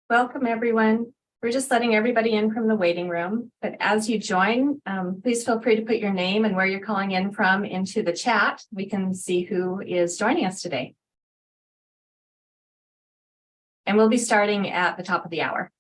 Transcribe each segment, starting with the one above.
Welcome, everyone. We're just letting everybody in from the waiting room, but as you join, please feel free to put your name and where you're calling in from into the chat. We can see who is joining us today. And we'll be starting at the top of the hour.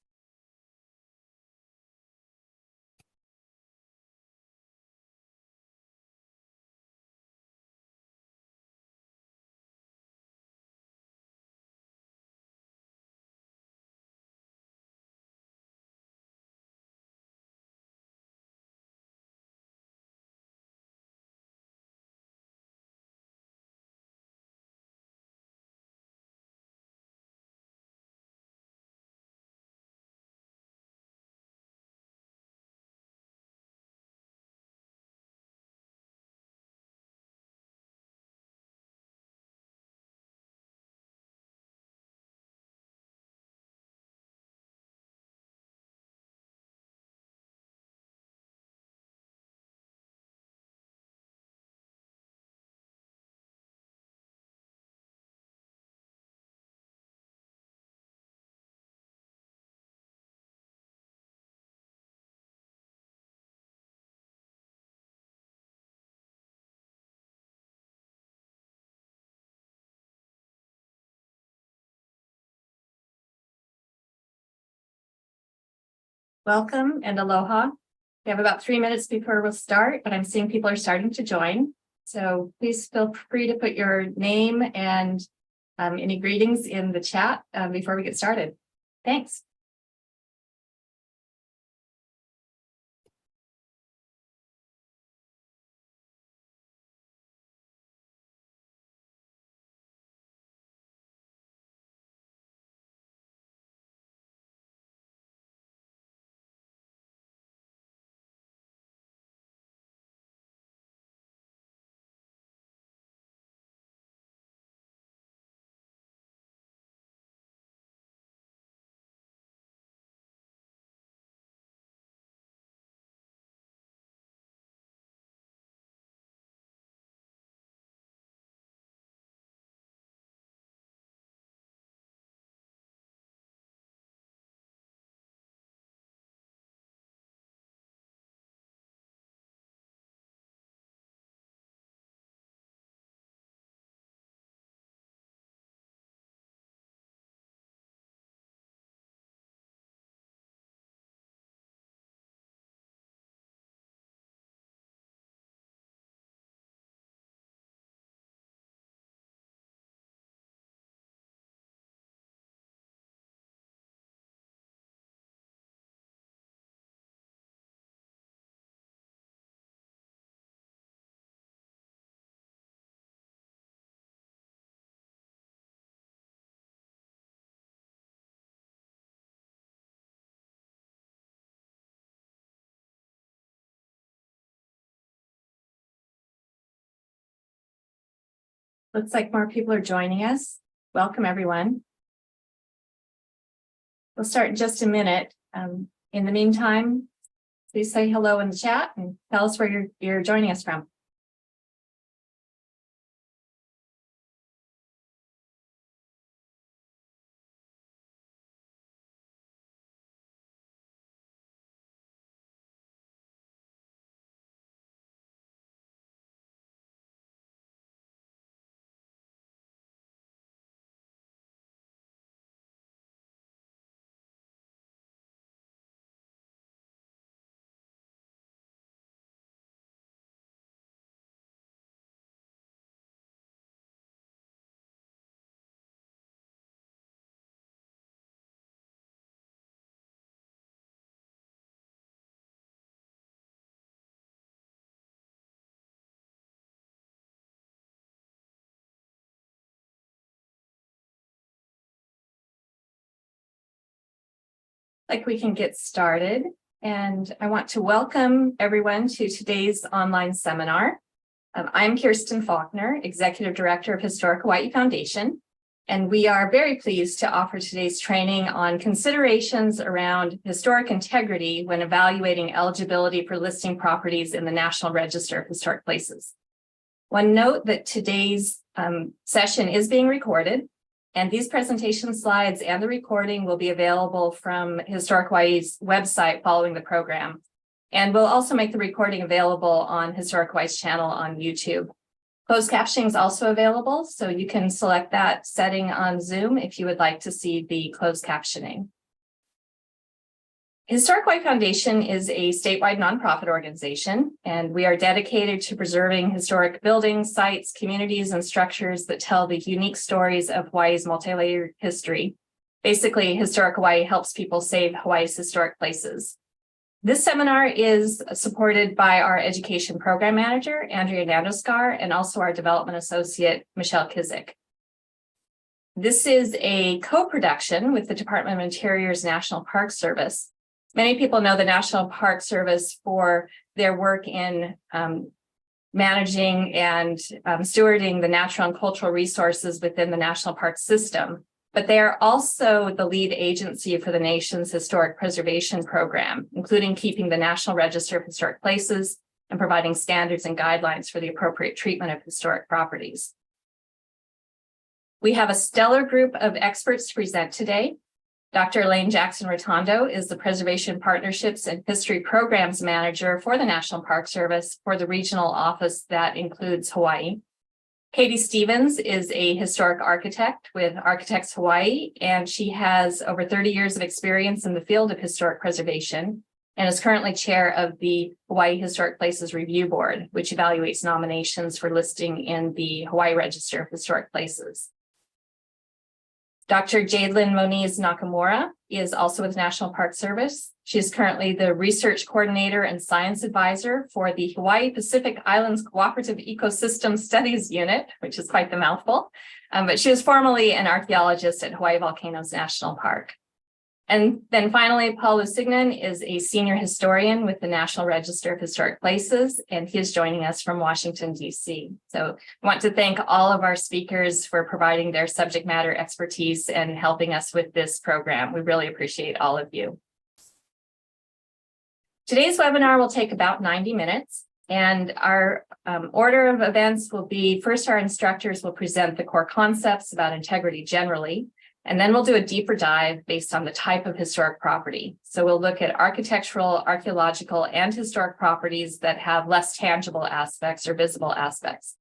Welcome and aloha. We have about 3 minutes before we'll start, but I'm seeing people are starting to join. So please feel free to put your name and any greetings in the chat before we get started. Thanks. Looks like more people are joining us. Welcome, everyone. We'll start in just a minute. In the meantime, please say hello in the chat and tell us where you're joining us from. Like we can get started, and I want to welcome everyone to today's online seminar. I'm Kirsten Faulkner, Executive Director of Historic Hawaii Foundation, and we are very pleased to offer today's training on considerations around historic integrity when evaluating eligibility for listing properties in the National Register of Historic Places. One note that today's session is being recorded, And these presentation slides and the recording will be available from Historic Hawaii's website following the program. And we'll also make the recording available on Historic Hawaii's channel on YouTube. Closed captioning is also available, so you can select that setting on Zoom if you would like to see the closed captioning. Historic Hawaii Foundation is a statewide nonprofit organization, and we are dedicated to preserving historic buildings, sites, communities, and structures that tell the unique stories of Hawaii's multi-layered history. Basically, Historic Hawaii helps people save Hawaii's historic places. This seminar is supported by our education program manager, Andrea Nandoskar, and also our development associate, Michelle Kizik. This is a co-production with the Department of Interior's National Park Service. Many people know the National Park Service for their work in managing and stewarding the natural and cultural resources within the national park system, but they are also the lead agency for the nation's historic preservation program, including keeping the National Register of Historic Places and providing standards and guidelines for the appropriate treatment of historic properties. We have a stellar group of experts to present today. Dr. Elaine Jackson-Rotondo is the Preservation Partnerships and History Programs Manager for the National Park Service for the regional office that includes Hawaii. Katie Stevens is a historic architect with Architects Hawaii, and she has over 30 years of experience in the field of historic preservation and is currently chair of the Hawaii Historic Places Review Board, which evaluates nominations for listing in the Hawaii Register of Historic Places. Dr. Jadelyn Moniz Nakamura is also with National Park Service. She is currently the research coordinator and science advisor for the Hawaii Pacific Islands Cooperative Ecosystem Studies Unit, which is quite the mouthful. But she was formerly an archaeologist at Hawaii Volcanoes National Park. And then finally, Paul Lusignan is a senior historian with the National Register of Historic Places, and he is joining us from Washington, D.C. So I want to thank all of our speakers for providing their subject matter expertise and helping us with this program. We really appreciate all of you. Today's webinar will take about 90 minutes, and our order of events will be, first, our instructors will present the core concepts about integrity generally. And then we'll do a deeper dive based on the type of historic property. So we'll look at architectural, archaeological, and historic properties that have less tangible aspects or visible aspects.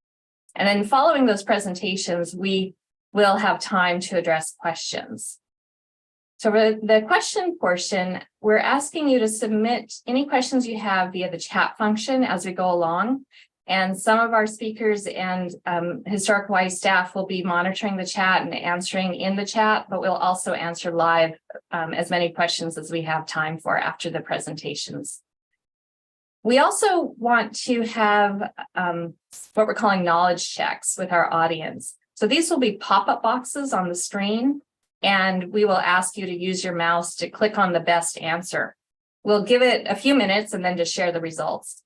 And then following those presentations, we will have time to address questions. So for the question portion, we're asking you to submit any questions you have via the chat function as we go along. And some of our speakers and Historic Hawaii staff will be monitoring the chat and answering in the chat, but we'll also answer live as many questions as we have time for after the presentations. We also want to have what we're calling knowledge checks with our audience. So these will be pop-up boxes on the screen, and we will ask you to use your mouse to click on the best answer. We'll give it a few minutes and then just share the results.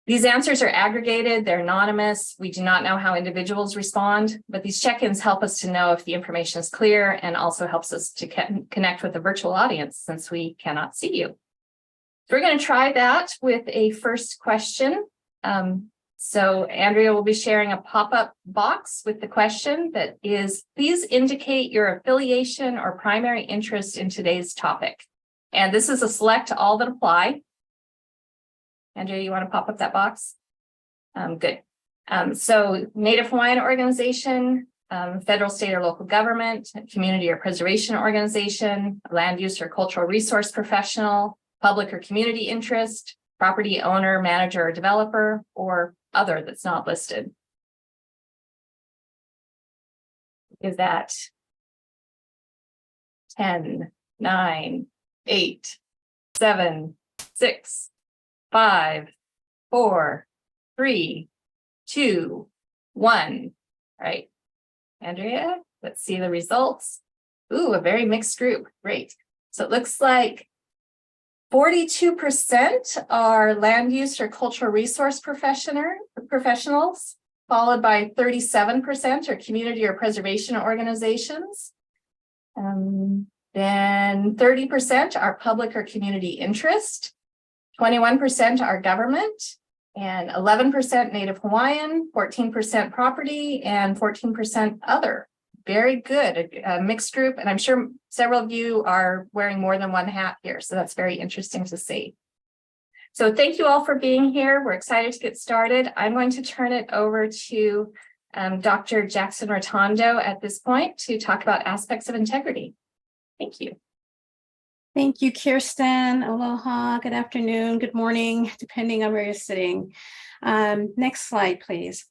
These answers are aggregated, they're anonymous. We do not know how individuals respond, but these check-ins help us to know if the information is clear and also helps us to connect with the virtual audience since we cannot see you. So we're going to try that with a first question. So Andrea will be sharing a pop-up box with the question that is, please indicate your affiliation or primary interest in today's topic. And this is a select all that apply. Andrea, you want to pop up that box? Good. So Native Hawaiian organization, federal, state, or local government, community or preservation organization, land use or cultural resource professional, public or community interest, property owner, manager, or developer, or other that's not listed. Is that 10, 9, 8, 7, 6, 5, 4, 3, 2, 1. All right, Andrea, let's see the results. Ooh, a very mixed group. Great. So it looks like 42% are land use or cultural resource professionals, followed by 37% are community or preservation organizations. Then 30% are public or community interest. 21% are government, and 11% Native Hawaiian, 14% property, and 14% other. Very good, a mixed group, and I'm sure several of you are wearing more than one hat here, so that's very interesting to see. So thank you all for being here. We're excited to get started. I'm going to turn it over to Dr. Jackson Rotondo at this point to talk about aspects of integrity. Thank you. Thank you, Kirsten. Aloha, good afternoon, good morning, depending on where you're sitting. Next slide, please.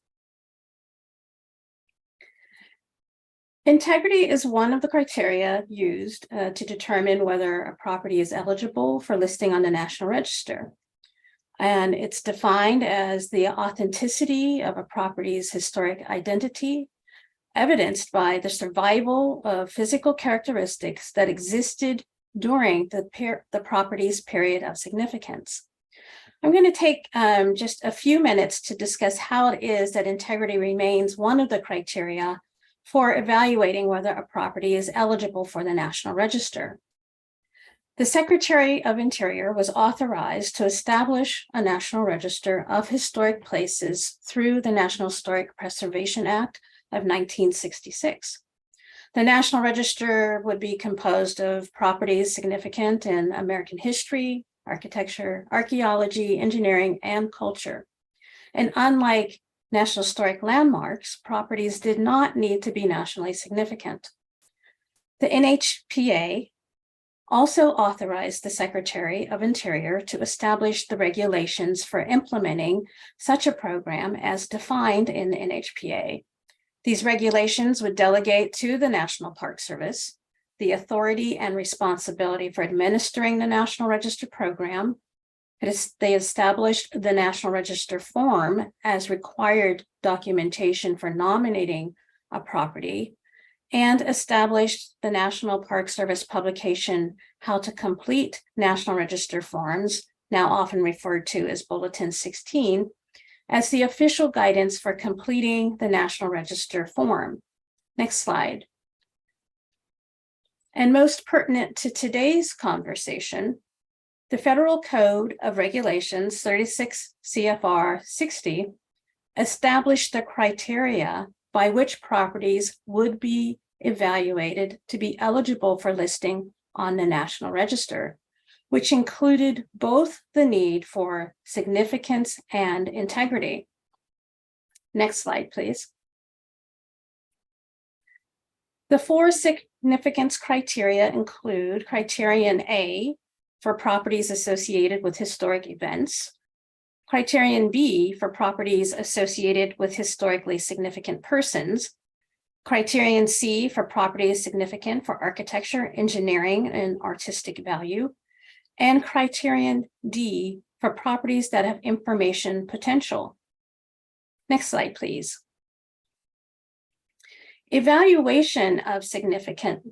Integrity is one of the criteria used to determine whether a property is eligible for listing on the National Register. And it's defined as the authenticity of a property's historic identity, evidenced by the survival of physical characteristics that existed during the property's period of significance. I'm going to take just a few minutes to discuss how it is that integrity remains one of the criteria for evaluating whether a property is eligible for the National Register. The Secretary of Interior was authorized to establish a National Register of Historic Places through the National Historic Preservation Act of 1966. The National Register would be composed of properties significant in American history, architecture, archaeology, engineering, and culture. And unlike National Historic Landmarks, properties did not need to be nationally significant. The NHPA also authorized the Secretary of Interior to establish the regulations for implementing such a program as defined in the NHPA. These regulations would delegate to the National Park Service the authority and responsibility for administering the National Register program. They established the National Register form as required documentation for nominating a property, and established the National Park Service publication, How to Complete National Register Forms, now often referred to as Bulletin 16, as the official guidance for completing the National Register form. Next slide. And most pertinent to today's conversation, the Federal Code of Regulations 36 CFR 60 established the criteria by which properties would be evaluated to be eligible for listing on the National Register, which included both the need for significance and integrity. Next slide, please. The four significance criteria include criterion A for properties associated with historic events, criterion B for properties associated with historically significant persons, criterion C for properties significant for architecture, engineering, and artistic value, and criterion D for properties that have information potential. Next slide, please. Evaluation of significance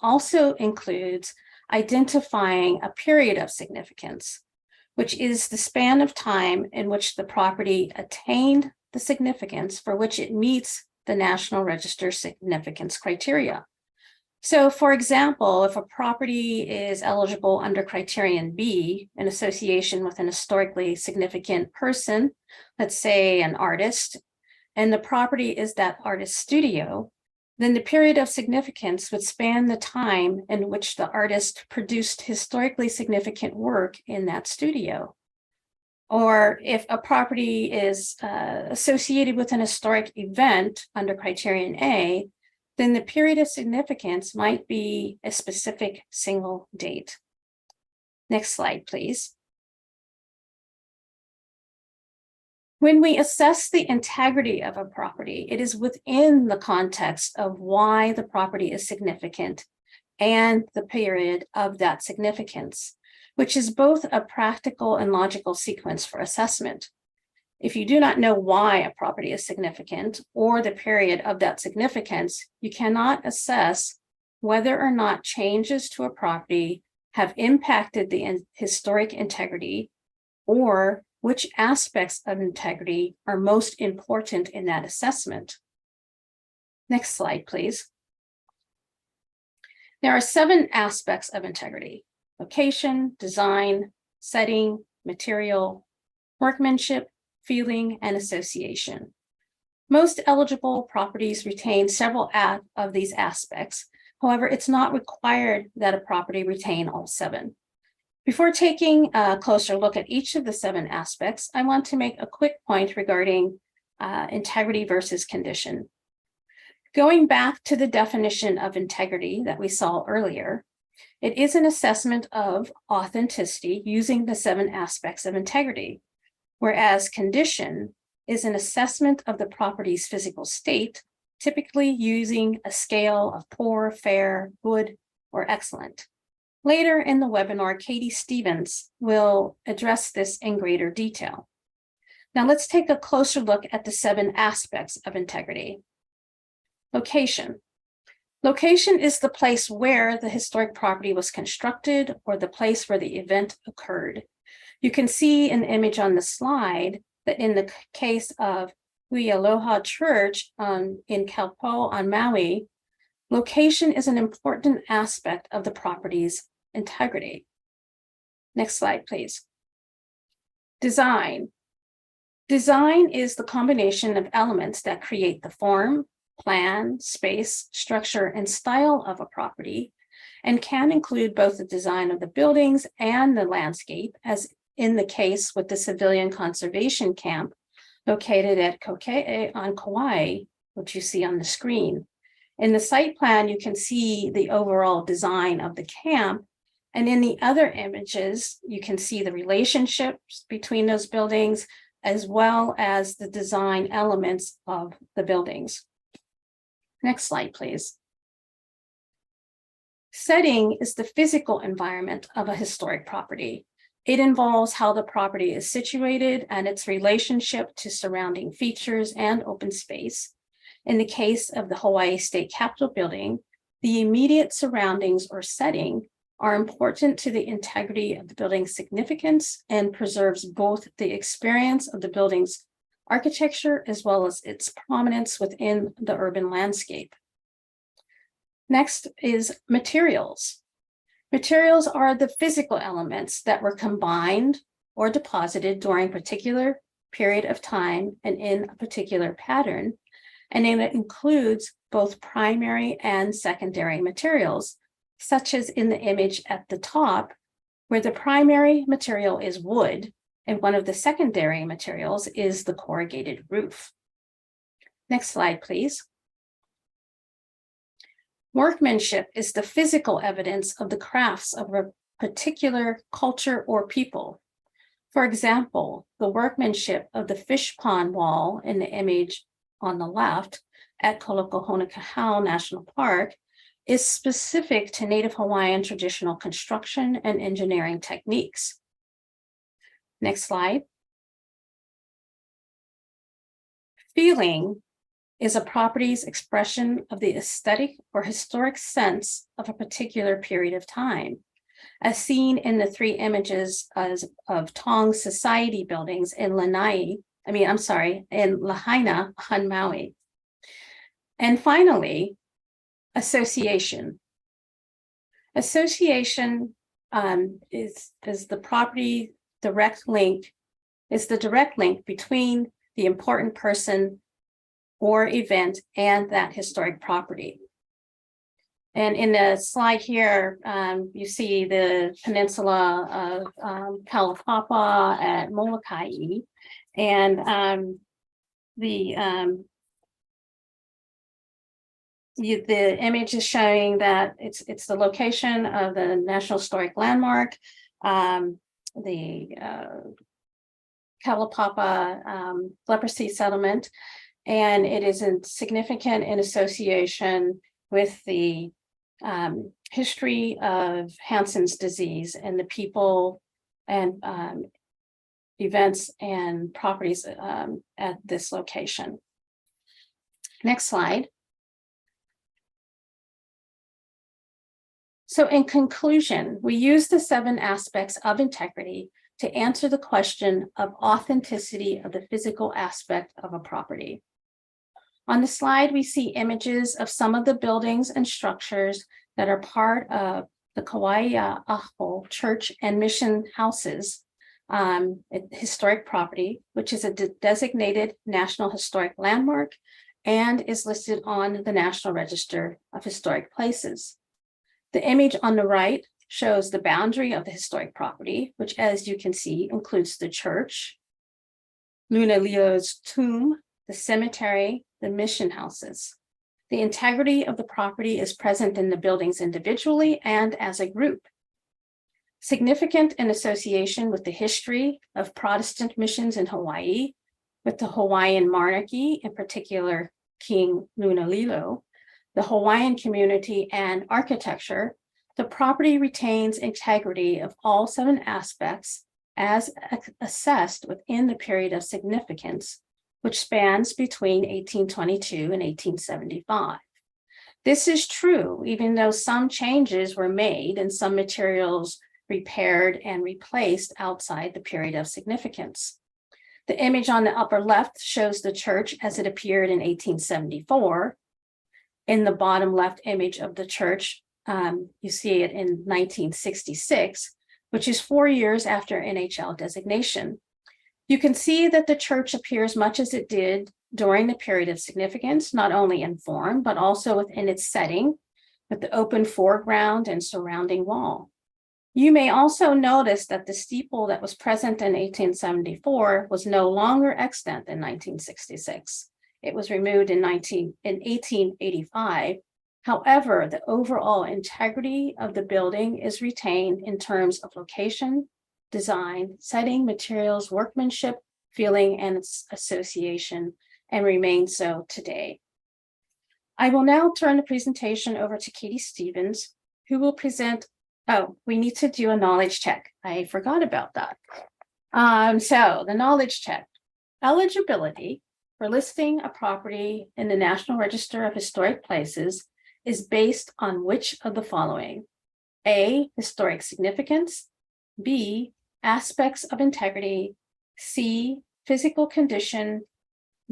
also includes identifying a period of significance, which is the span of time in which the property attained the significance for which it meets the National Register significance criteria. So, for example, if a property is eligible under criterion B in association with an historically significant person, let's say an artist, and the property is that artist's studio, then the period of significance would span the time in which the artist produced historically significant work in that studio. Or if a property is associated with an historic event under criterion A, then the period of significance might be a specific single date. Next slide, please. When we assess the integrity of a property, it is within the context of why the property is significant and the period of that significance, which is both a practical and logical sequence for assessment. If you do not know why a property is significant or the period of that significance, you cannot assess whether or not changes to a property have impacted the historic integrity or which aspects of integrity are most important in that assessment. Next slide, please. There are 7 aspects of integrity: location, design, setting, material, workmanship, feeling, and association. Most eligible properties retain several of these aspects. However, it's not required that a property retain all 7. Before taking a closer look at each of the 7 aspects, I want to make a quick point regarding integrity versus condition. Going back to the definition of integrity that we saw earlier, it is an assessment of authenticity using the 7 aspects of integrity, whereas condition is an assessment of the property's physical state, typically using a scale of poor, fair, good, or excellent. Later in the webinar, Katie Stevens will address this in greater detail. Now let's take a closer look at the 7 aspects of integrity. Location. Location is the place where the historic property was constructed or the place where the event occurred. You can see in the image on the slide that in the case of Aloha Church in Kaupo on Maui, location is an important aspect of the property's integrity. Next slide, please. Design. Design is the combination of elements that create the form, plan, space, structure, and style of a property, and can include both the design of the buildings and the landscape, as in the case with the civilian conservation camp located at Kokee on Kauai, which you see on the screen. In the site plan, you can see the overall design of the camp, and in the other images, you can see the relationships between those buildings, as well as the design elements of the buildings. Next slide, please. Setting is the physical environment of a historic property. It involves how the property is situated and its relationship to surrounding features and open space. In the case of the Hawaii State Capitol building, the immediate surroundings or setting are important to the integrity of the building's significance and preserves both the experience of the building's architecture as well as its prominence within the urban landscape. Next is materials. Materials are the physical elements that were combined or deposited during a particular period of time and in a particular pattern, and it includes both primary and secondary materials, such as in the image at the top, where the primary material is wood, and one of the secondary materials is the corrugated roof. Next slide, please. Workmanship is the physical evidence of the crafts of a particular culture or people. For example, the workmanship of the fish pond wall in the image on the left at Kolokohonokahau National Park is specific to Native Hawaiian traditional construction and engineering techniques. Next slide. Feeling is a property's expression of the aesthetic or historic sense of a particular period of time, as seen in the 3 images of Tong society buildings in Lahaina on Maui. And finally, association. Association is the property direct link, is the direct link between the important person or event and that historic property. And in the slide here, you see the peninsula of Kalapapa at Molokai, and the image is showing that it's the location of the National Historic Landmark, the Kalapapa leprosy settlement, and it is significant in association with the history of Hansen's disease and the people and events and properties at this location. Next slide. So in conclusion, we use the 7 aspects of integrity to answer the question of authenticity of the physical aspect of a property. On the slide, we see images of some of the buildings and structures that are part of the Kauai Aho Church and Mission houses historic property, which is a designated National Historic Landmark and is listed on the National Register of Historic Places. The image on the right shows the boundary of the historic property, which, as you can see, includes the church, Lunalilo's tomb, the cemetery, the mission houses. The integrity of the property is present in the buildings individually and as a group. Significant in association with the history of Protestant missions in Hawaii, with the Hawaiian monarchy, in particular King Lunalilo, the Hawaiian community, and architecture, the property retains integrity of all 7 aspects as assessed within the period of significance, which spans between 1822 and 1875. This is true, even though some changes were made and some materials repaired and replaced outside the period of significance. The image on the upper left shows the church as it appeared in 1874. In the bottom left image of the church, you see it in 1966, which is 4 years after NHL designation. You can see that the church appears much as it did during the period of significance, not only in form, but also within its setting, with the open foreground and surrounding wall. You may also notice that the steeple that was present in 1874 was no longer extant in 1966. It was removed in 1885. However, the overall integrity of the building is retained in terms of location, design, setting, materials, workmanship, feeling, and its association, and remains so today. I will now turn the presentation over to Katie Stevens, who will present. Oh, we need to do a knowledge check. I forgot about that. So the knowledge check. Eligibility for listing a property in the National Register of Historic Places is based on which of the following? A, historic significance. B, aspects of integrity. C, physical condition.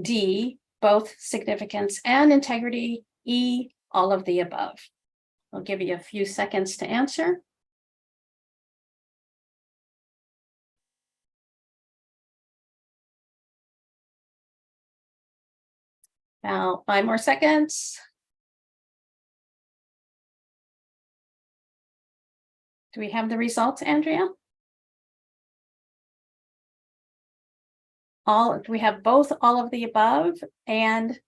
D, both significance and integrity. E, all of the above. I'll give you a few seconds to answer. Now, 5 more seconds. Do we have the results, Andrea? We have both all of the above and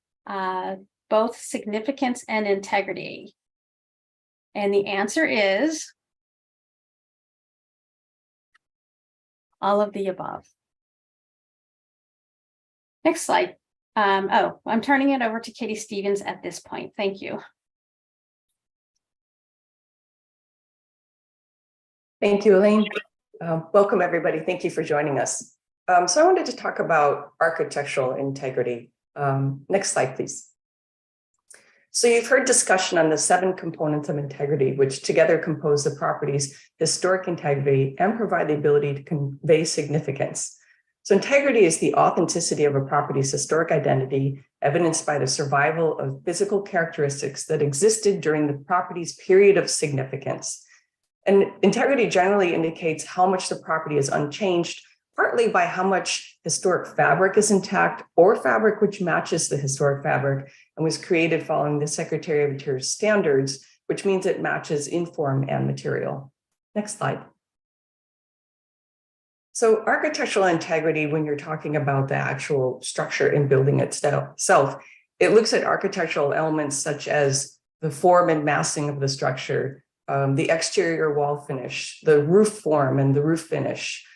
both significance and integrity. And the answer is all of the above. Next slide. I'm turning it over to Katie Stevens at this point. Thank you. Thank you, Elaine. Welcome, everybody. Thank you for joining us. So I wanted to talk about architectural integrity. Next slide, please. So you've heard discussion on the 7 components of integrity, which together compose the property's historic integrity and provide the ability to convey significance. So integrity is the authenticity of a property's historic identity, evidenced by the survival of physical characteristics that existed during the property's period of significance. And integrity generally indicates how much the property is unchanged, partly by how much historic fabric is intact or fabric which matches the historic fabric and was created following the Secretary of Interior's standards, which means it matches in form and material. Next slide. So architectural integrity, when you're talking about the actual structure and building itself, it looks at architectural elements such as the form and massing of the structure, the exterior wall finish, the roof form and the roof finish,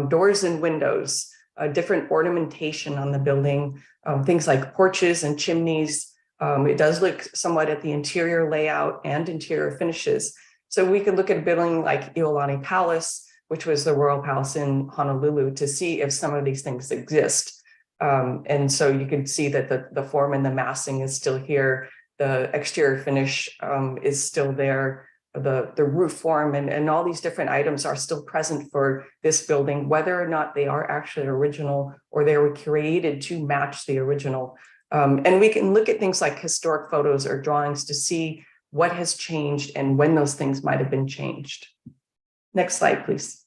doors and windows, different ornamentation on the building, things like porches and chimneys. It does look somewhat at the interior layout and interior finishes. So we could look at a building like Iolani Palace, which was the royal palace in Honolulu, to see if some of these things exist. And so you can see that the form and the massing is still here. The exterior finish is still there. The roof form and all these different items are still present for this building, whether or not they are actually original or they were created to match the original. And we can look at things like historic photos or drawings to see what has changed and when those things might have been changed. Next slide, please.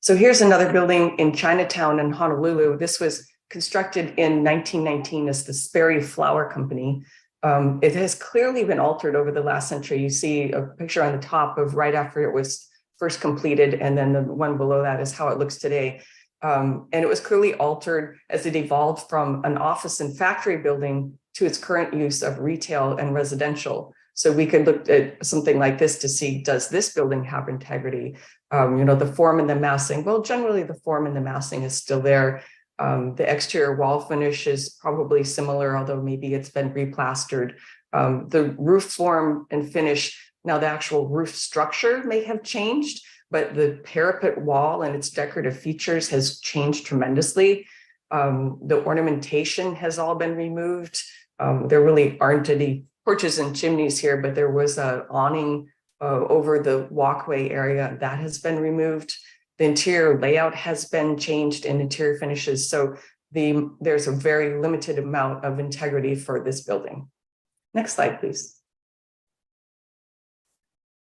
So here's another building in Chinatown in Honolulu. This was constructed in 1919 as the Sperry Flour Company. It has clearly been altered over the last century. You see a picture on the top of right after it was first completed, and then the one below that is how it looks today. And it was clearly altered as it evolved from an office and factory building to its current use of retail and residential. So we could look at something like this to see, does this building have integrity? The form and the massing. Well, generally the form and the massing is still there. The exterior wall finish is probably similar, although maybe it's been replastered. The roof form and finish, now the actual roof structure may have changed, but the parapet wall and its decorative features has changed tremendously. The ornamentation has all been removed. There really aren't any porches and chimneys here, but there was an awning over the walkway area that has been removed. The interior layout has been changed in interior finishes. So there's a very limited amount of integrity for this building. Next slide, please.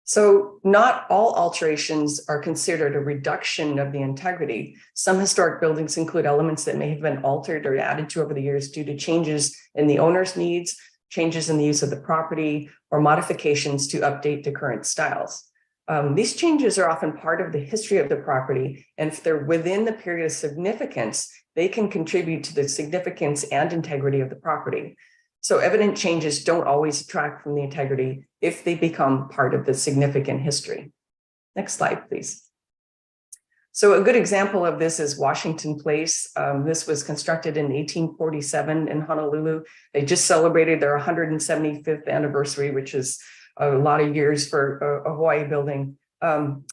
So not all alterations are considered a reduction of the integrity. Some historic buildings include elements that may have been altered or added to over the years due to changes in the owner's needs, changes in the use of the property, or modifications to update to current styles. These changes are often part of the history of the property, and if they're within the period of significance, they can contribute to the significance and integrity of the property. So evident changes don't always detract from the integrity if they become part of the significant history. Next slide, please. So a good example of this is Washington Place. This was constructed in 1847 in Honolulu. They just celebrated their 175th anniversary, which is a lot of years for a Hawaii building.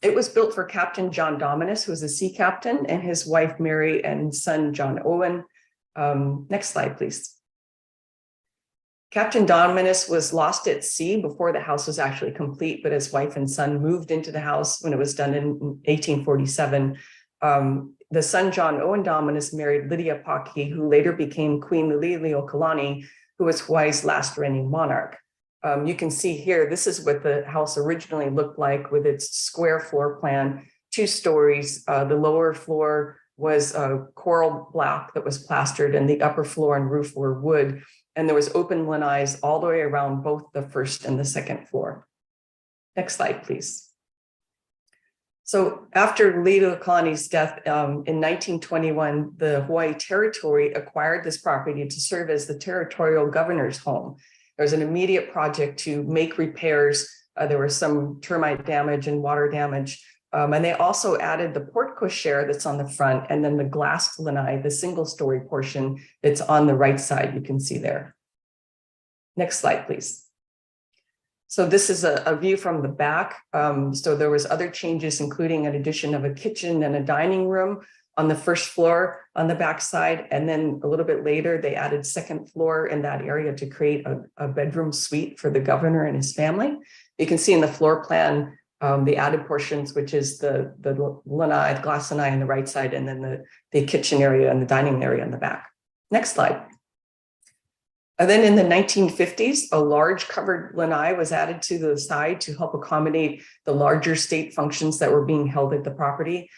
It was built for Captain John Dominus, who was a sea captain, and his wife Mary and son John Owen. Next slide, please. Captain Dominus was lost at sea before the house was actually complete, but his wife and son moved into the house when it was done in 1847. The son, John Owen Dominus, married Lydia Paki, who later became Queen Liliuokalani, who was Hawaii's last reigning monarch. You can see here, this is what the house originally looked like with its square floor plan, 2 stories. The lower floor was coral black that was plastered, and the upper floor and roof were wood. And there was open lanais all the way around both the first and the second floor. Next slide, please. So after Liliuokalani's death in 1921, the Hawaii Territory acquired this property to serve as the territorial governor's home. There was an immediate project to make repairs. There was some termite damage and water damage. And they also added the porte cochere that's on the front, and then the glass lanai, the single-story portion that's on the right side, you can see there. Next slide, please. So this is a view from the back. So there was other changes, including an addition of a kitchen and a dining room on the first floor on the back side. And then a little bit later, they added second floor in that area to create a bedroom suite for the governor and his family. You can see in the floor plan, the added portions, which is the lanai, the glass lanai on the right side, and then the kitchen area and the dining area in the back. Next slide. And then in the 1950s, a large covered lanai was added to the side to help accommodate the larger state functions that were being held at the property.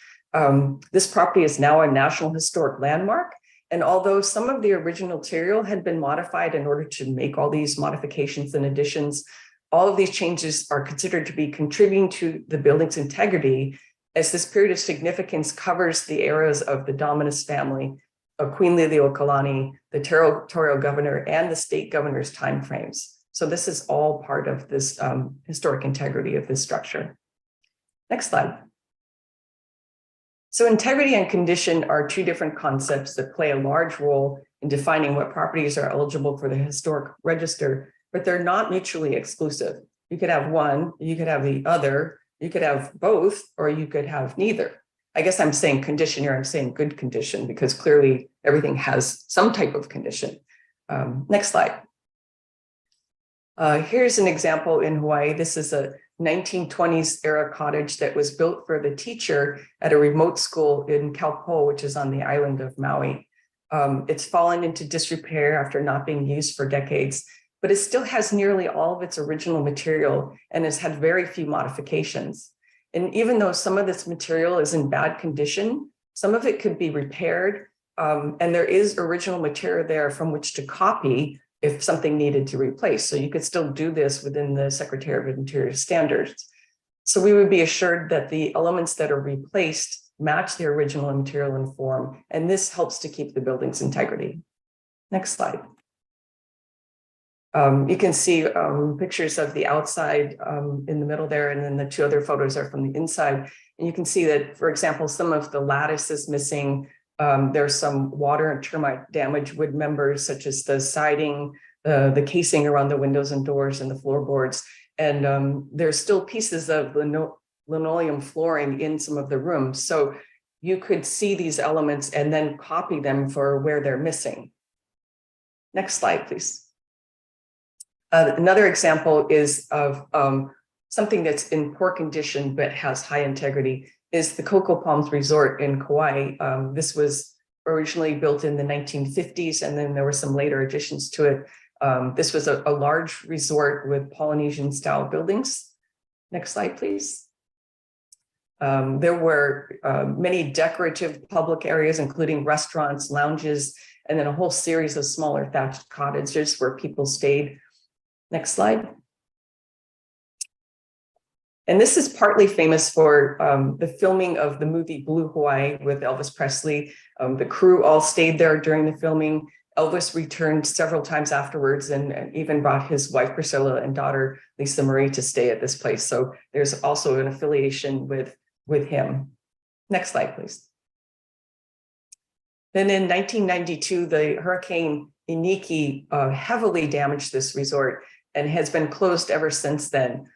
This property is now a National Historic Landmark. And although some of the original material had been modified in order to make all these modifications and additions, all of these changes are considered to be contributing to the building's integrity, as this period of significance covers the eras of the Dominus family, of Queen Liliuokalani, the territorial governor, and the state governor's timeframes. So this is all part of this historic integrity of this structure. Next slide. So integrity and condition are 2 different concepts that play a large role in defining what properties are eligible for the historic register, but they're not mutually exclusive. You could have one, you could have the other, you could have both, or you could have neither. I guess I'm saying condition here, I'm saying good condition, because clearly everything has some type of condition. Next slide. Here's an example in Hawaii. This is a 1920s era cottage that was built for the teacher at a remote school in Kaupo, which is on the island of Maui. It's fallen into disrepair after not being used for decades, but it still has nearly all of its original material and has had very few modifications. And even though some of this material is in bad condition, some of it could be repaired. And there is original material there from which to copy if something needed to replace. So you could still do this within the Secretary of Interior standards. So we would be assured that the elements that are replaced match the original material and form, and this helps to keep the building's integrity. Next slide. You can see pictures of the outside in the middle there, and then the two other photos are from the inside. And you can see that, for example, some of the lattice is missing. There's some water and termite damage wood members, such as the siding, the casing around the windows and doors and the floorboards. And there's still pieces of linoleum flooring in some of the rooms. So you could see these elements and then copy them for where they're missing. Next slide, please. Another example is of something that's in poor condition but has high integrity is the Cocoa Palms Resort in Kauai. This was originally built in the 1950s, and then there were some later additions to it. This was a large resort with Polynesian style buildings. Next slide, please. There were many decorative public areas, including restaurants, lounges, and then a whole series of smaller thatched cottages where people stayed. Next slide. And this is partly famous for the filming of the movie Blue Hawaii with Elvis Presley. The crew all stayed there during the filming. Elvis returned several times afterwards and even brought his wife Priscilla and daughter Lisa Marie to stay at this place. So there's also an affiliation with him. Next slide, please. Then in 1992, the Hurricane Iniki heavily damaged this resort and has been closed ever since then.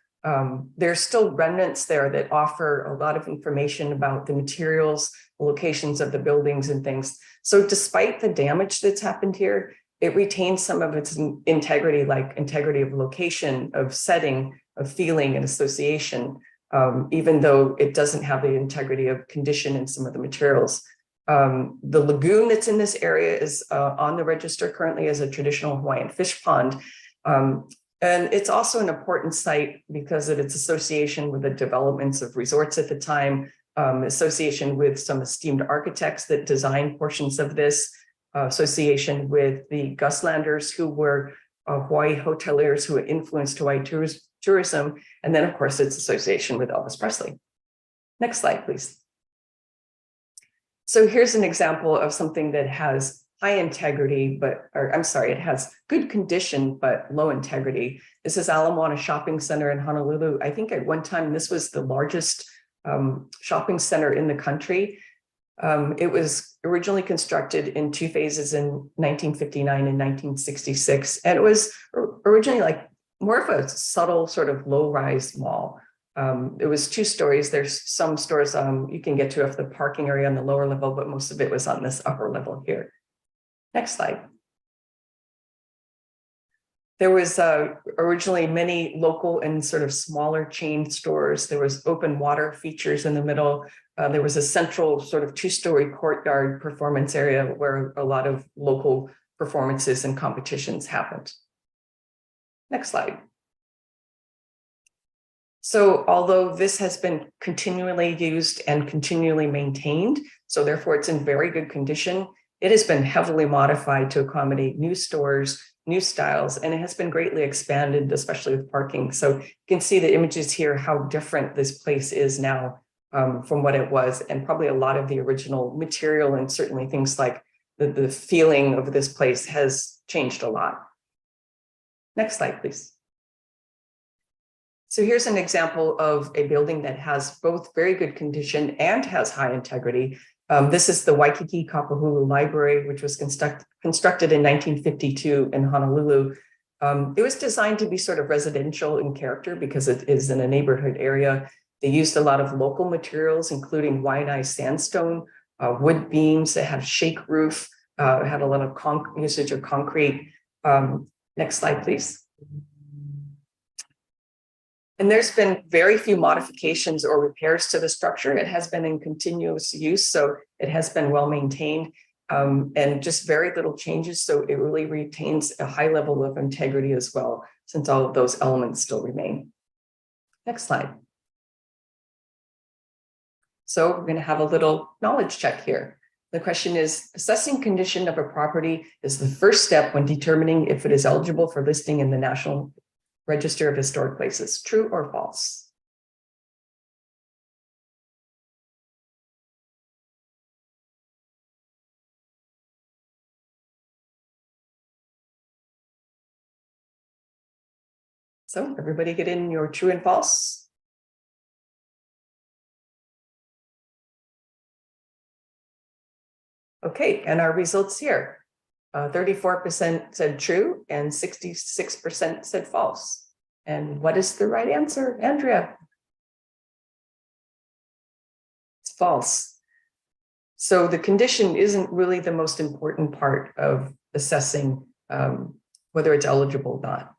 There's still remnants there that offer a lot of information about the materials, locations of the buildings and things. So despite the damage that's happened here, it retains some of its integrity, like integrity of location, of setting, of feeling and association, even though it doesn't have the integrity of condition in some of the materials. The lagoon that's in this area is on the register currently as a traditional Hawaiian fish pond. And it's also an important site because of its association with the developments of resorts at the time, association with some esteemed architects that designed portions of this, association with the Guslanders, who were Hawaii hoteliers who influenced Hawaii tourism, and then, of course, its association with Elvis Presley. Next slide, please. So here's an example of something that has high integrity, it has good condition, but low integrity. This is Ala Moana Shopping Center in Honolulu. I think at one time, this was the largest shopping center in the country. It was originally constructed in two phases in 1959 and 1966. And it was originally like more of a subtle sort of low-rise mall. It was 2 stories. There's some stores you can get to off the parking area on the lower level, but most of it was on this upper level here. Next slide. There was originally many local and sort of smaller chain stores. There was open water features in the middle. There was a central sort of 2-story courtyard performance area where a lot of local performances and competitions happened. Next slide. So although this has been continually used and continually maintained, so therefore it's in very good condition, it has been heavily modified to accommodate new stores, new styles, and it has been greatly expanded, especially with parking. So you can see the images here, how different this place is now from what it was, and probably a lot of the original material and certainly things like the feeling of this place has changed a lot. Next slide, please. So here's an example of a building that has both very good condition and has high integrity. This is the Waikiki Kapahulu Library, which was constructed in 1952 in Honolulu. It was designed to be sort of residential in character because it is in a neighborhood area. They used a lot of local materials, including Waianae sandstone, wood beams that have shake roof, had a lot of usage of concrete. Next slide, please. And there's been very few modifications or repairs to the structure. It has been in continuous use, so it has been well maintained and just very little changes. So it really retains a high level of integrity as well, since all of those elements still remain. Next slide. So we're going to have a little knowledge check here. The question is, assessing condition of a property is the first step when determining if it is eligible for listing in the National Register of Historic Places. True or false? So everybody get in your true and false. Okay, and our results here. 34% said true and 66% said false. And what is the right answer, Andrea? It's false. So the condition isn't really the most important part of assessing whether it's eligible or not.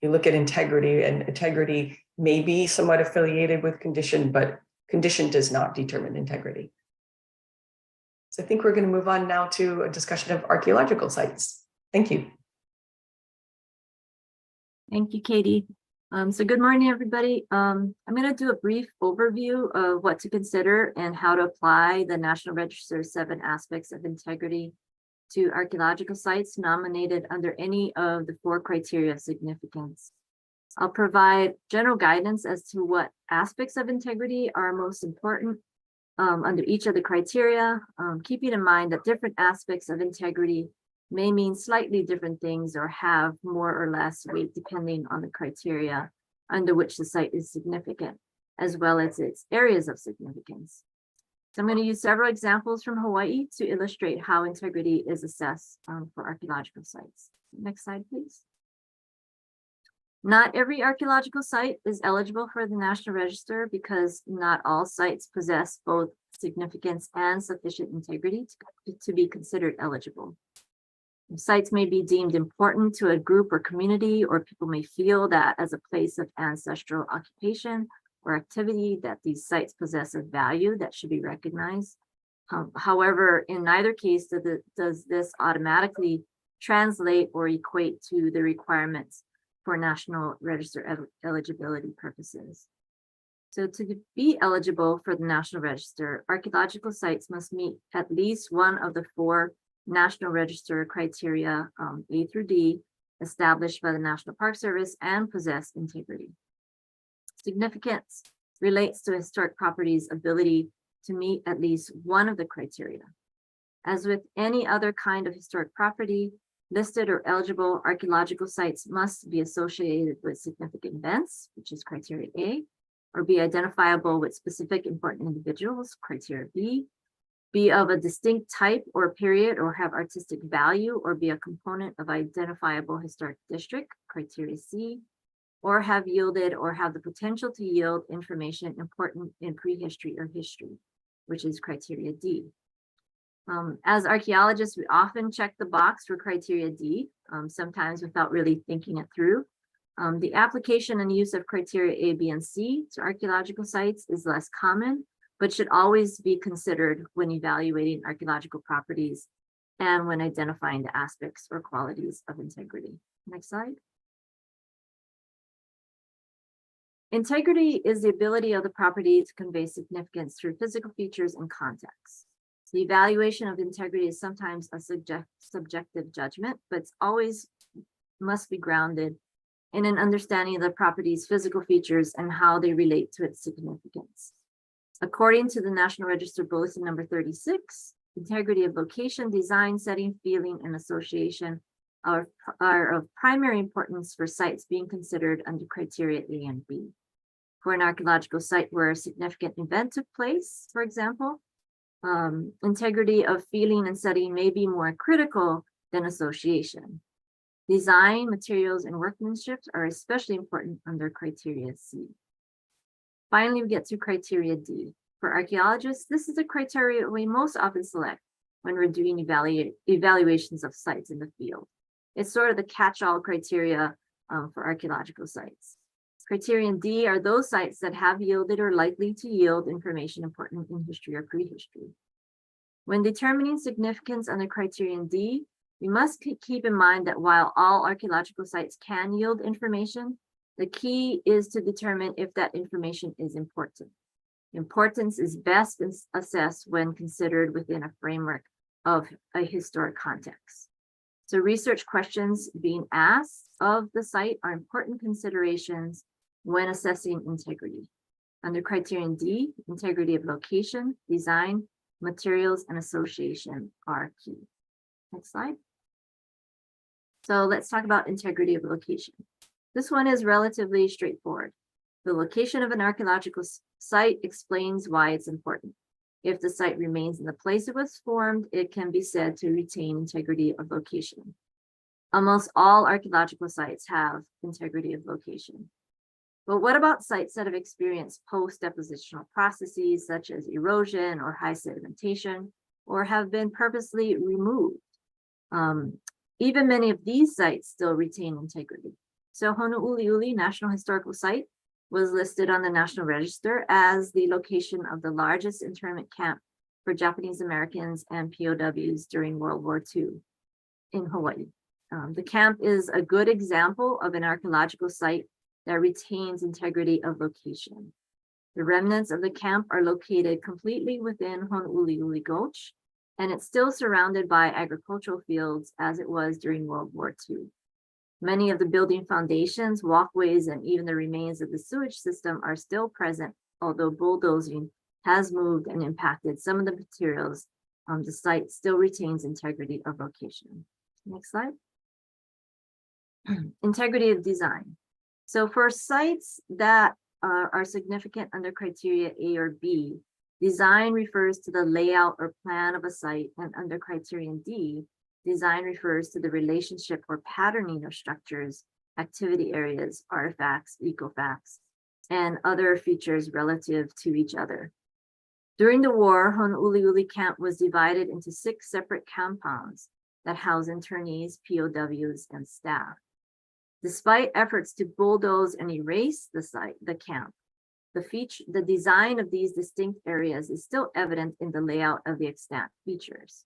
You look at integrity, and integrity may be somewhat affiliated with condition, but condition does not determine integrity. So I think we're going to move on now to a discussion of archaeological sites. Thank you. Thank you, Katie. So good morning, everybody. I'm going to do a brief overview of what to consider and how to apply the National Register 7 aspects of integrity to archaeological sites nominated under any of the 4 criteria of significance. I'll provide general guidance as to what aspects of integrity are most important under each of the criteria, keeping in mind that different aspects of integrity may mean slightly different things or have more or less weight depending on the criteria under which the site is significant, as well as its areas of significance. So I'm going to use several examples from Hawaii to illustrate how integrity is assessed for archaeological sites. Next slide, please. Not every archaeological site is eligible for the National Register because not all sites possess both significance and sufficient integrity to be considered eligible. Sites may be deemed important to a group or community, or people may feel that as a place of ancestral occupation or activity that these sites possess a value that should be recognized. However, in neither case does this automatically translate or equate to the requirements for National Register eligibility purposes. So to be eligible for the National Register, archaeological sites must meet at least one of the 4 National Register criteria, A through D, established by the National Park Service and possess integrity. Significance relates to historic property's ability to meet at least one of the criteria. As with any other kind of historic property, listed or eligible archaeological sites must be associated with significant events, which is criteria A, or be identifiable with specific important individuals, criteria B, be of a distinct type or period or have artistic value or be a component of identifiable historic district, criteria C, or have yielded or have the potential to yield information important in prehistory or history, which is criteria D. As archaeologists, we often check the box for criteria D, sometimes without really thinking it through. The application and use of criteria A, B, and C to archaeological sites is less common, but should always be considered when evaluating archaeological properties and when identifying the aspects or qualities of integrity. Next slide. Integrity is the ability of the property to convey significance through physical features and context. The evaluation of integrity is sometimes a subjective judgment, but it's always must be grounded in an understanding of the property's physical features and how they relate to its significance. According to the National Register Bulletin number 36, integrity of location, design, setting, feeling, and association are of primary importance for sites being considered under criteria A and B. For an archaeological site where a significant event took place, for example, integrity of feeling and setting may be more critical than association. Design, materials, and workmanship are especially important under criteria C. Finally, we get to criteria D. For archaeologists, this is a criteria we most often select when we're doing evaluations of sites in the field. It's sort of the catch-all criteria for archaeological sites. Criterion D are those sites that have yielded or likely to yield information important in history or prehistory. When determining significance under criterion D, we must keep in mind that while all archaeological sites can yield information, the key is to determine if that information is important. Importance is best assessed when considered within a framework of a historic context. So research questions being asked of the site are important considerations when assessing integrity. Under criterion D, integrity of location, design, materials, and association are key. Next slide. So let's talk about integrity of location. This one is relatively straightforward. The location of an archaeological site explains why it's important. If the site remains in the place it was formed, it can be said to retain integrity of location. Almost all archaeological sites have integrity of location. But what about sites that have experienced post-depositional processes such as erosion or high sedimentation, or have been purposely removed? Even many of these sites still retain integrity. So Honouliuli National Historical Site was listed on the National Register as the location of the largest internment camp for Japanese Americans and POWs during World War II in Hawaii. The camp is a good example of an archaeological site that retains integrity of location. The remnants of the camp are located completely within Honouliuli Gulch, and it's still surrounded by agricultural fields as it was during World War II. Many of the building foundations, walkways, and even the remains of the sewage system are still present, although bulldozing has moved and impacted some of the materials. The site still retains integrity of location. Next slide. Integrity of design. So for sites that are significant under criteria A or B, design refers to the layout or plan of a site, and under criterion D, design refers to the relationship or patterning of structures, activity areas, artifacts, ecofacts, and other features relative to each other. During the war, Honouliuli camp was divided into 6 separate compounds that house internees, POWs, and staff. Despite efforts to bulldoze and erase the camp, the design of these distinct areas is still evident in the layout of the extant features.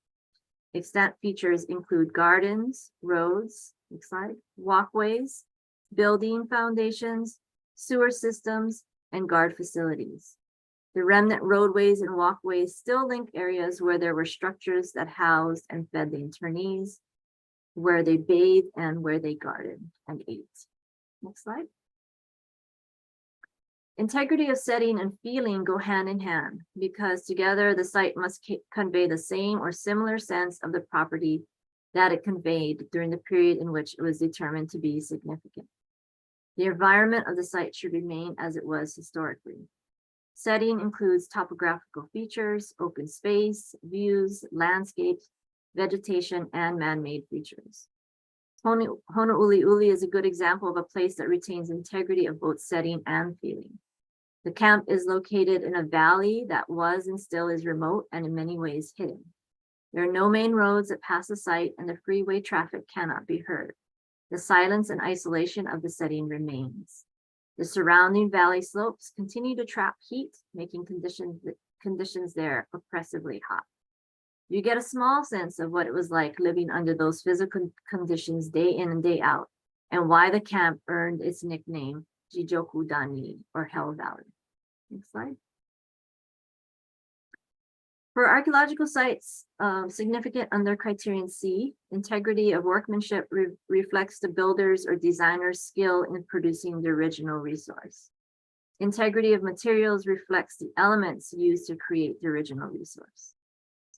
Extant features include gardens, roads, next slide, walkways, building foundations, sewer systems, and guard facilities. The remnant roadways and walkways still link areas where there were structures that housed and fed the internees, where they bathed, and where they guarded and ate. Next slide. Integrity of setting and feeling go hand in hand because together the site must convey the same or similar sense of the property that it conveyed during the period in which it was determined to be significant. The environment of the site should remain as it was historically. Setting includes topographical features, open space, views, landscapes, vegetation, and man-made features. Honouliuli is a good example of a place that retains integrity of both setting and feeling. The camp is located in a valley that was and still is remote and in many ways hidden. There are no main roads that pass the site, and the freeway traffic cannot be heard. The silence and isolation of the setting remains. The surrounding valley slopes continue to trap heat, making conditions there oppressively hot. You get a small sense of what it was like living under those physical conditions day in and day out, and why the camp earned its nickname, Jijoku Dani, or Hell Valley. Next slide. For archaeological sites significant under criterion C, integrity of workmanship reflects the builder's or designer's skill in producing the original resource. Integrity of materials reflects the elements used to create the original resource.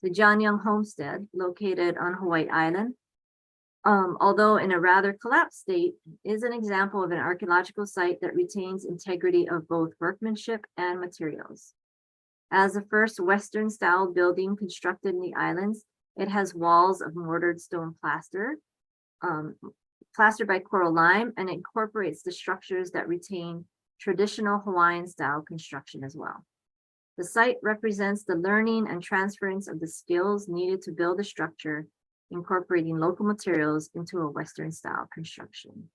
The John Young Homestead, located on Hawaii Island, although in a rather collapsed state, is an example of an archaeological site that retains integrity of both workmanship and materials. As the first Western-style building constructed in the islands, it has walls of mortared stone plaster, plastered by coral lime, and incorporates the structures that retain traditional Hawaiian-style construction as well. The site represents the learning and transference of the skills needed to build a structure, incorporating local materials into a Western-style construction.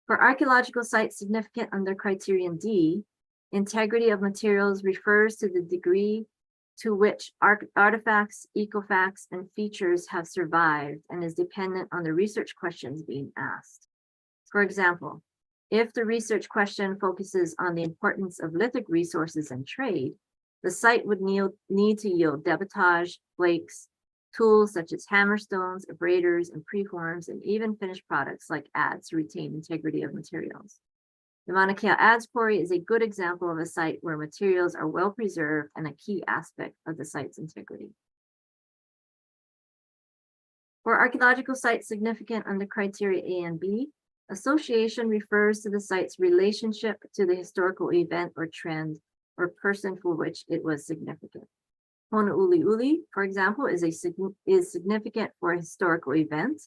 For archaeological sites significant under criterion D, integrity of materials refers to the degree to which artifacts, ecofacts, and features have survived and is dependent on the research questions being asked. For example, If the research question focuses on the importance of lithic resources and trade, the site would need to yield debitage, flakes, tools such as hammerstones, abraders, and preforms, and even finished products like adze to retain integrity of materials. The Mauna Kea Adze Quarry is a good example of a site where materials are well preserved and a key aspect of the site's integrity. For archaeological sites significant under criteria A and B, association refers to the site's relationship to the historical event or trend or person for which it was significant. Honouliuli, for example, is significant for a historical event,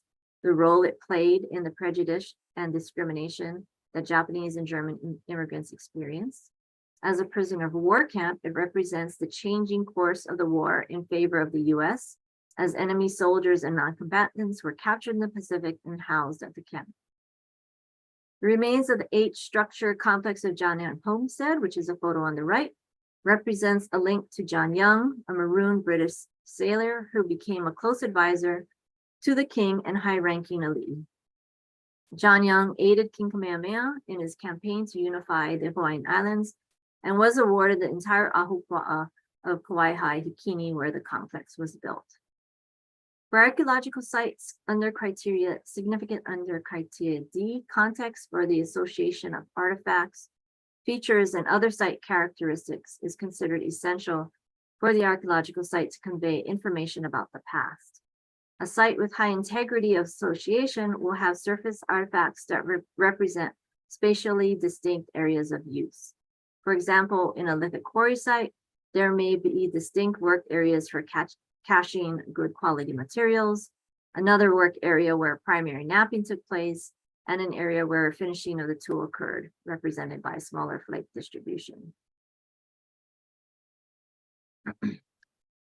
the role it played in the prejudice and discrimination that Japanese and German immigrants experienced. As a prisoner of war camp, it represents the changing course of the war in favor of the US, as enemy soldiers and non-combatants were captured in the Pacific and housed at the camp. The remains of the H structure complex of Janyang Homestead, which is a photo on the right, represents a link to John Young, a maroon British sailor who became a close advisor to the king and high-ranking elite. John Young aided King Kamehameha in his campaign to unify the Hawaiian Islands and was awarded the entire ahupua'a of Kauai Hikini, where the complex was built. For archaeological sites under criteria significant under criteria D, context for the association of artifacts, features, and other site characteristics is considered essential for the archaeological site to convey information about the past. A site with high integrity of association will have surface artifacts that represent spatially distinct areas of use. For example, in a lithic quarry site, there may be distinct work areas for caching good quality materials, another work area where primary knapping took place, and an area where finishing of the tool occurred, represented by smaller flake distribution.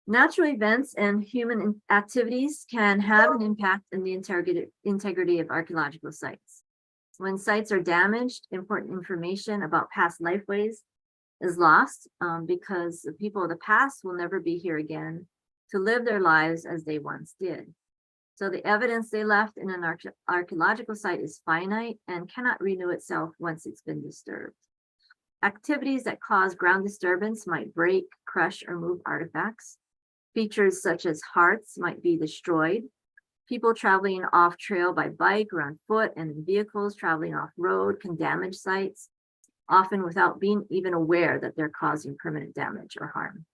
Natural events and human activities can have an impact on the integrity of archaeological sites. When sites are damaged, important information about past lifeways is lost because the people of the past will never be here again to live their lives as they once did. So the evidence they left in an archaeological site is finite and cannot renew itself once it's been disturbed. Activities that cause ground disturbance might break, crush, or move artifacts. Features such as hearths might be destroyed. People traveling off trail by bike or on foot and in vehicles traveling off road can damage sites, often without being even aware that they're causing permanent damage or harm.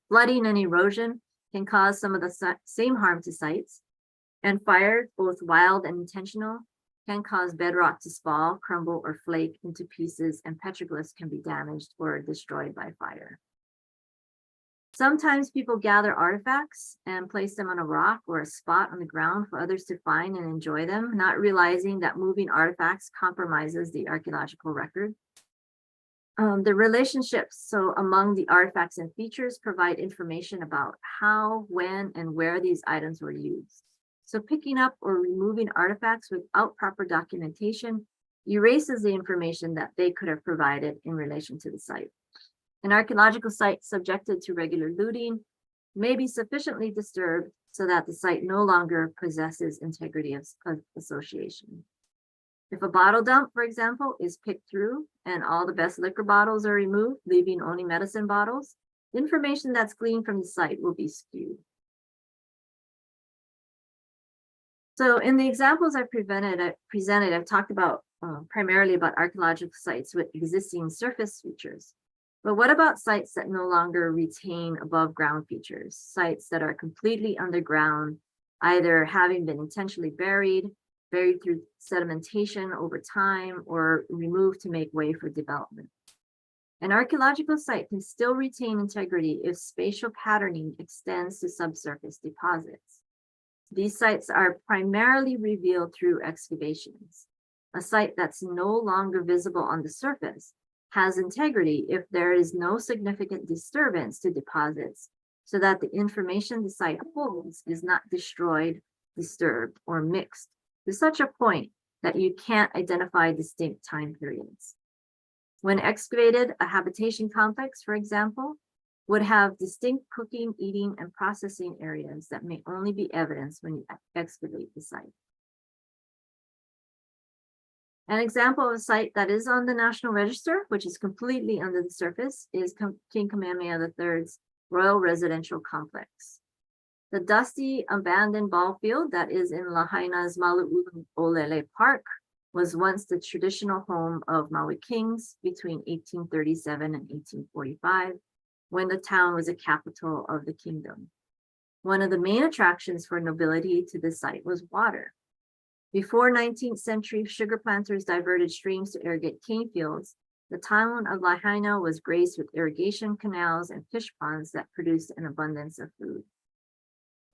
Flooding and erosion can cause some of the same harm to sites, and fire, both wild and intentional, can cause bedrock to fall, crumble, or flake into pieces, and petroglyphs can be damaged or destroyed by fire. Sometimes people gather artifacts and place them on a rock or a spot on the ground for others to find and enjoy them, not realizing that moving artifacts compromises the archaeological record. The relationships among the artifacts and features provide information about how, when, and where these items were used. So picking up or removing artifacts without proper documentation erases the information that they could have provided in relation to the site. An archaeological site subjected to regular looting may be sufficiently disturbed so that the site no longer possesses integrity of association. If a bottle dump, for example, is picked through and all the best liquor bottles are removed, leaving only medicine bottles, the information that's gleaned from the site will be skewed. So in the examples I presented, I've talked about primarily about archaeological sites with existing surface features. But what about sites that no longer retain above ground features, sites that are completely underground, either having been intentionally buried through sedimentation over time, or removed to make way for development? An archaeological site can still retain integrity if spatial patterning extends to subsurface deposits. These sites are primarily revealed through excavations. A site that's no longer visible on the surface has integrity if there is no significant disturbance to deposits, so that the information the site holds is not destroyed, disturbed, or mixed to such a point that you can't identify distinct time periods. When excavated, a habitation complex, for example, would have distinct cooking, eating, and processing areas that may only be evidenced when you excavate the site. An example of a site that is on the National Register, which is completely under the surface, is King Kamehameha III's Royal Residential Complex. The dusty, abandoned ball field that is in Lahaina's Malu'ulolele Park was once the traditional home of Maui kings between 1837 and 1845, when the town was a capital of the kingdom. One of the main attractions for nobility to this site was water. Before 19th century sugar planters diverted streams to irrigate cane fields, the town of Lahaina was graced with irrigation canals and fish ponds that produced an abundance of food.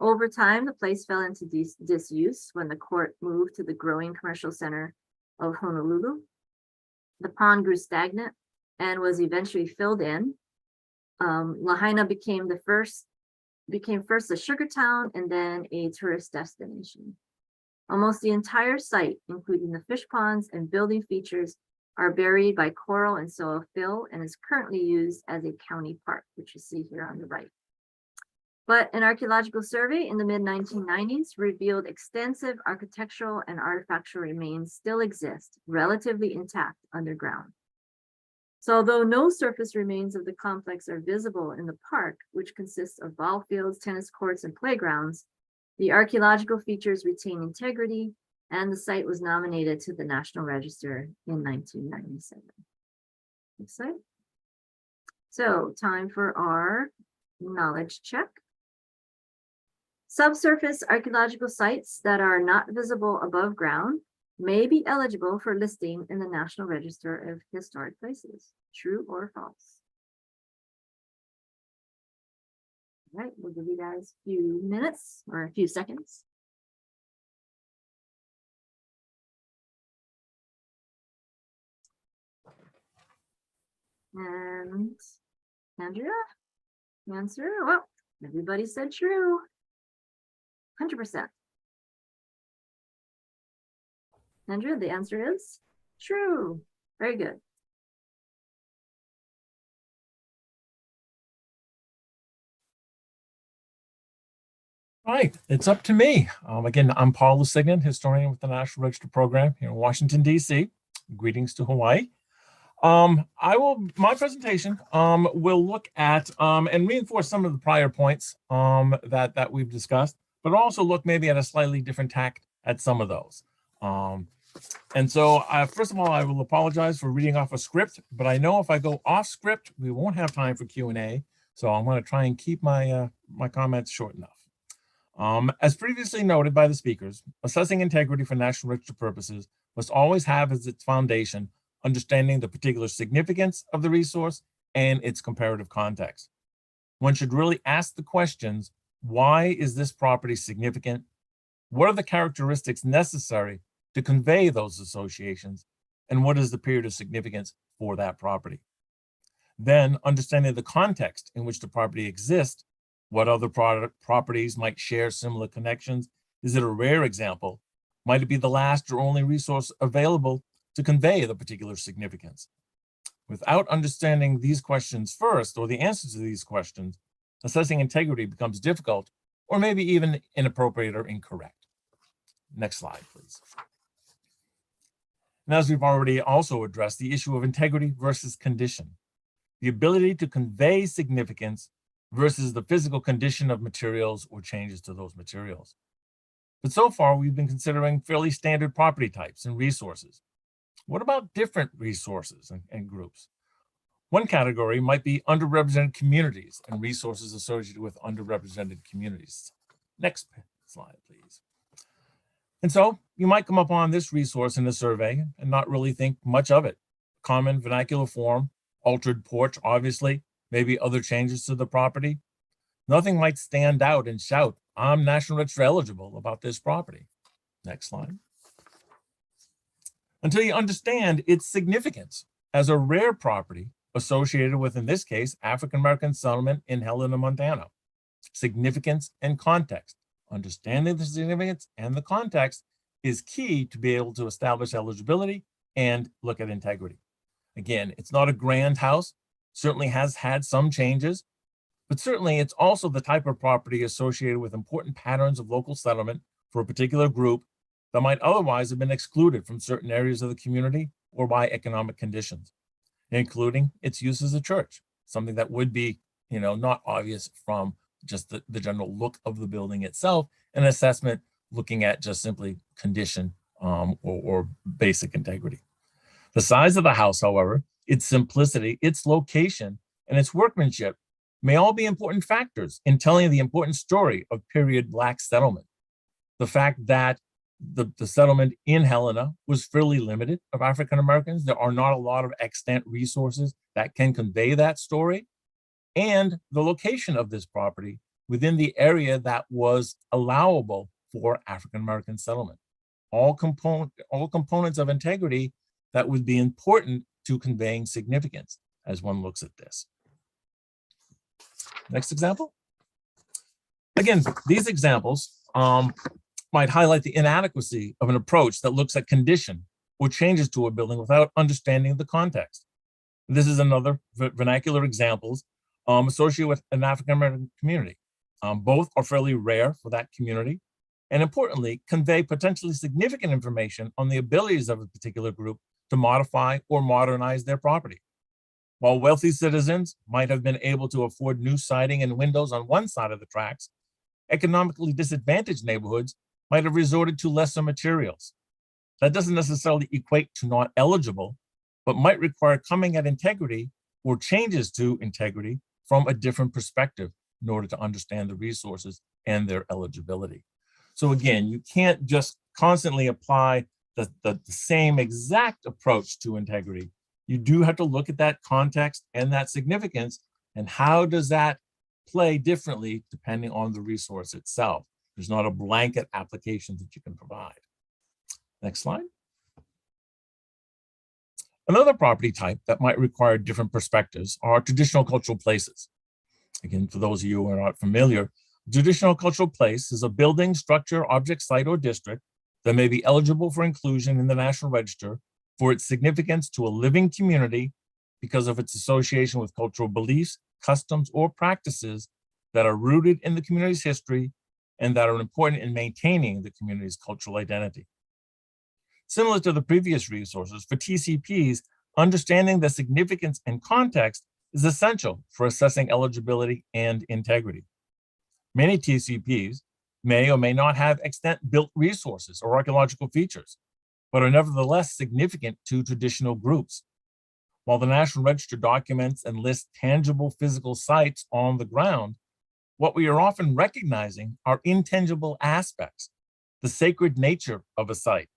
Over time, the place fell into disuse when the court moved to the growing commercial center of Honolulu. The pond grew stagnant and was eventually filled in. Lahaina became first a sugar town and then a tourist destination. Almost the entire site, including the fish ponds and building features, are buried by coral and soil fill and is currently used as a county park, which you see here on the right. But an archaeological survey in the mid-1990s revealed extensive architectural and artifactual remains still exist, relatively intact underground. So although no surface remains of the complex are visible in the park, which consists of ball fields, tennis courts, and playgrounds, the archaeological features retain integrity, and the site was nominated to the National Register in 1997. Next slide. So time for our knowledge check. Subsurface archaeological sites that are not visible above ground may be eligible for listing in the National Register of Historic Places. True or false? All right, we'll give you guys a few minutes or a few seconds. And Andrea, answer, well, everybody said true. 100%. Andrea, the answer is true. Very good. All right, it's up to me. Again, I'm Paul Lusignan, historian with the National Register Program here in Washington, D.C. Greetings to Hawaii. My presentation will look at and reinforce some of the prior points that we've discussed, but also look maybe at a slightly different tack at some of those. And so first of all, I will apologize for reading off a script, but I know if I go off script, we won't have time for Q&A. So I'm going to try and keep my comments short enough. As previously noted by the speakers, assessing integrity for National Register purposes must always have as its foundation understanding the particular significance of the resource and its comparative context. One should really ask the questions, why is this property significant? What are the characteristics necessary to convey those associations? And what is the period of significance for that property? Then, understanding the context in which the property exists, what other properties might share similar connections? Is it a rare example? Might it be the last or only resource available to convey the particular significance? Without understanding these questions first, or the answers to these questions, assessing integrity becomes difficult, or maybe even inappropriate or incorrect. Next slide, please. And as we've already also addressed, the issue of integrity versus condition, the ability to convey significance versus the physical condition of materials or changes to those materials. But so far, we've been considering fairly standard property types and resources. What about different resources and groups? One category might be underrepresented communities and resources associated with underrepresented communities. Next slide, please. And so you might come upon this resource in a survey and not really think much of it. Common vernacular form, altered porch, obviously, maybe other changes to the property. Nothing might stand out and shout, I'm National Register eligible about this property. Next slide. Until you understand its significance as a rare property associated with, in this case, African-American settlement in Helena, Montana. Significance and context. Understanding the significance and the context is key to be able to establish eligibility and look at integrity. Again, it's not a grand house, certainly has had some changes, but certainly it's also the type of property associated with important patterns of local settlement for a particular group that might otherwise have been excluded from certain areas of the community or by economic conditions, including its use as a church, something that would be, not obvious from just the general look of the building itself, an assessment looking at just simply condition or basic integrity. The size of the house, however, its simplicity, its location, and its workmanship may all be important factors in telling the important story of period Black settlement. The fact that the settlement in Helena was fairly limited of African Americans. There are not a lot of extant resources that can convey that story. And the location of this property within the area that was allowable for African American settlement. All components of integrity that would be important to conveying significance as one looks at this. Next example. Again, these examples might highlight the inadequacy of an approach that looks at condition or changes to a building without understanding the context. This is another vernacular examples associated with an African American community. Both are fairly rare for that community, and importantly, convey potentially significant information on the abilities of a particular group to modify or modernize their property. While wealthy citizens might have been able to afford new siding and windows on one side of the tracks, economically disadvantaged neighborhoods might have resorted to lesser materials. That doesn't necessarily equate to not eligible, but might require coming at integrity or changes to integrity from a different perspective in order to understand the resources and their eligibility. So again, you can't just constantly apply the same exact approach to integrity. You do have to look at that context and that significance, and how does that play differently depending on the resource itself. There's not a blanket application that you can provide. Next slide. Another property type that might require different perspectives are traditional cultural places. Again, for those of you who are not familiar, traditional cultural place is a building, structure, object, site, or district that may be eligible for inclusion in the National Register for its significance to a living community because of its association with cultural beliefs, customs, or practices that are rooted in the community's history and that are important in maintaining the community's cultural identity. Similar to the previous resources, for TCPs, understanding the significance and context is essential for assessing eligibility and integrity. Many TCPs may or may not have extant built resources or archaeological features, but are nevertheless significant to traditional groups. While the National Register documents and lists tangible physical sites on the ground, what we are often recognizing are intangible aspects, the sacred nature of a site,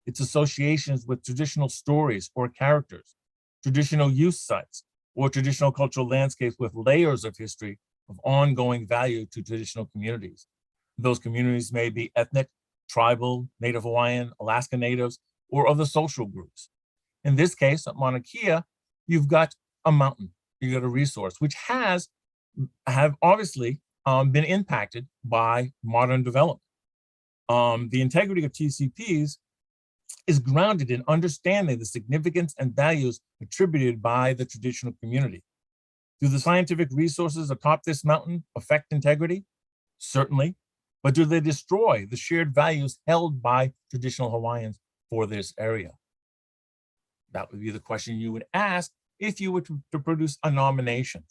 its associations with traditional stories or characters, traditional use sites, or traditional cultural landscapes with layers of history of ongoing value to traditional communities. Those communities may be ethnic, tribal, Native Hawaiian, Alaska Natives, or other social groups. In this case, at Mauna Kea, you've got a mountain, you've got a resource, which have obviously been impacted by modern development. The integrity of TCPs is grounded in understanding the significance and values attributed by the traditional community. Do the scientific resources atop this mountain affect integrity? Certainly, but do they destroy the shared values held by traditional Hawaiians for this area? That would be the question you would ask if you were to produce a nomination.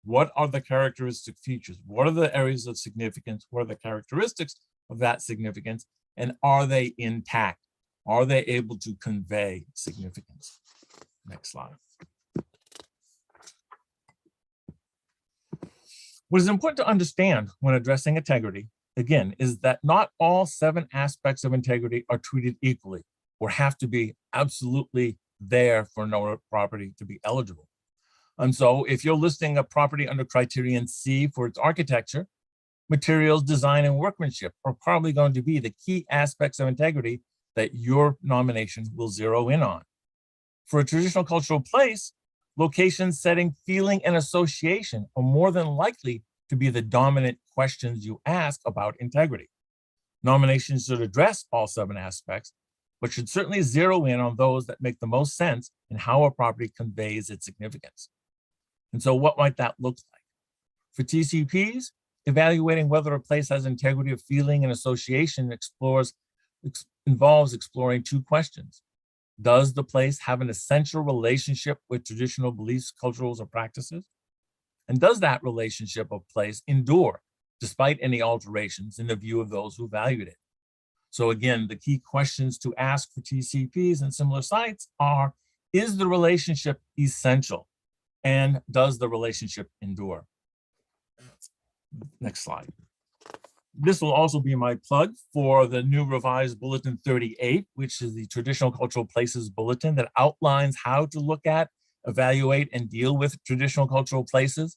What are the characteristic features? What are the areas of significance? What are the characteristics of that significance? And are they intact? Are they able to convey significance? Next slide. What is important to understand when addressing integrity, again, is that not all 7 aspects of integrity are treated equally or have to be absolutely there for no property to be eligible. And so if you're listing a property under criterion C for its architecture, materials, design, and workmanship are probably going to be the key aspects of integrity that your nomination will zero in on. For a traditional cultural place, location, setting, feeling, and association are more than likely to be the dominant questions you ask about integrity. Nominations should address all 7 aspects, but should certainly zero in on those that make the most sense in how a property conveys its significance. And so what might that look like? For TCPs, evaluating whether a place has integrity of feeling and association involves exploring two questions. Does the place have an essential relationship with traditional beliefs, cultures, or practices? And does that relationship of place endure despite any alterations in the view of those who valued it? So again, the key questions to ask for TCPs and similar sites are, is the relationship essential? And does the relationship endure? Next slide. This will also be my plug for the new revised Bulletin 38, which is the Traditional Cultural Places Bulletin that outlines how to look at, evaluate, and deal with traditional cultural places.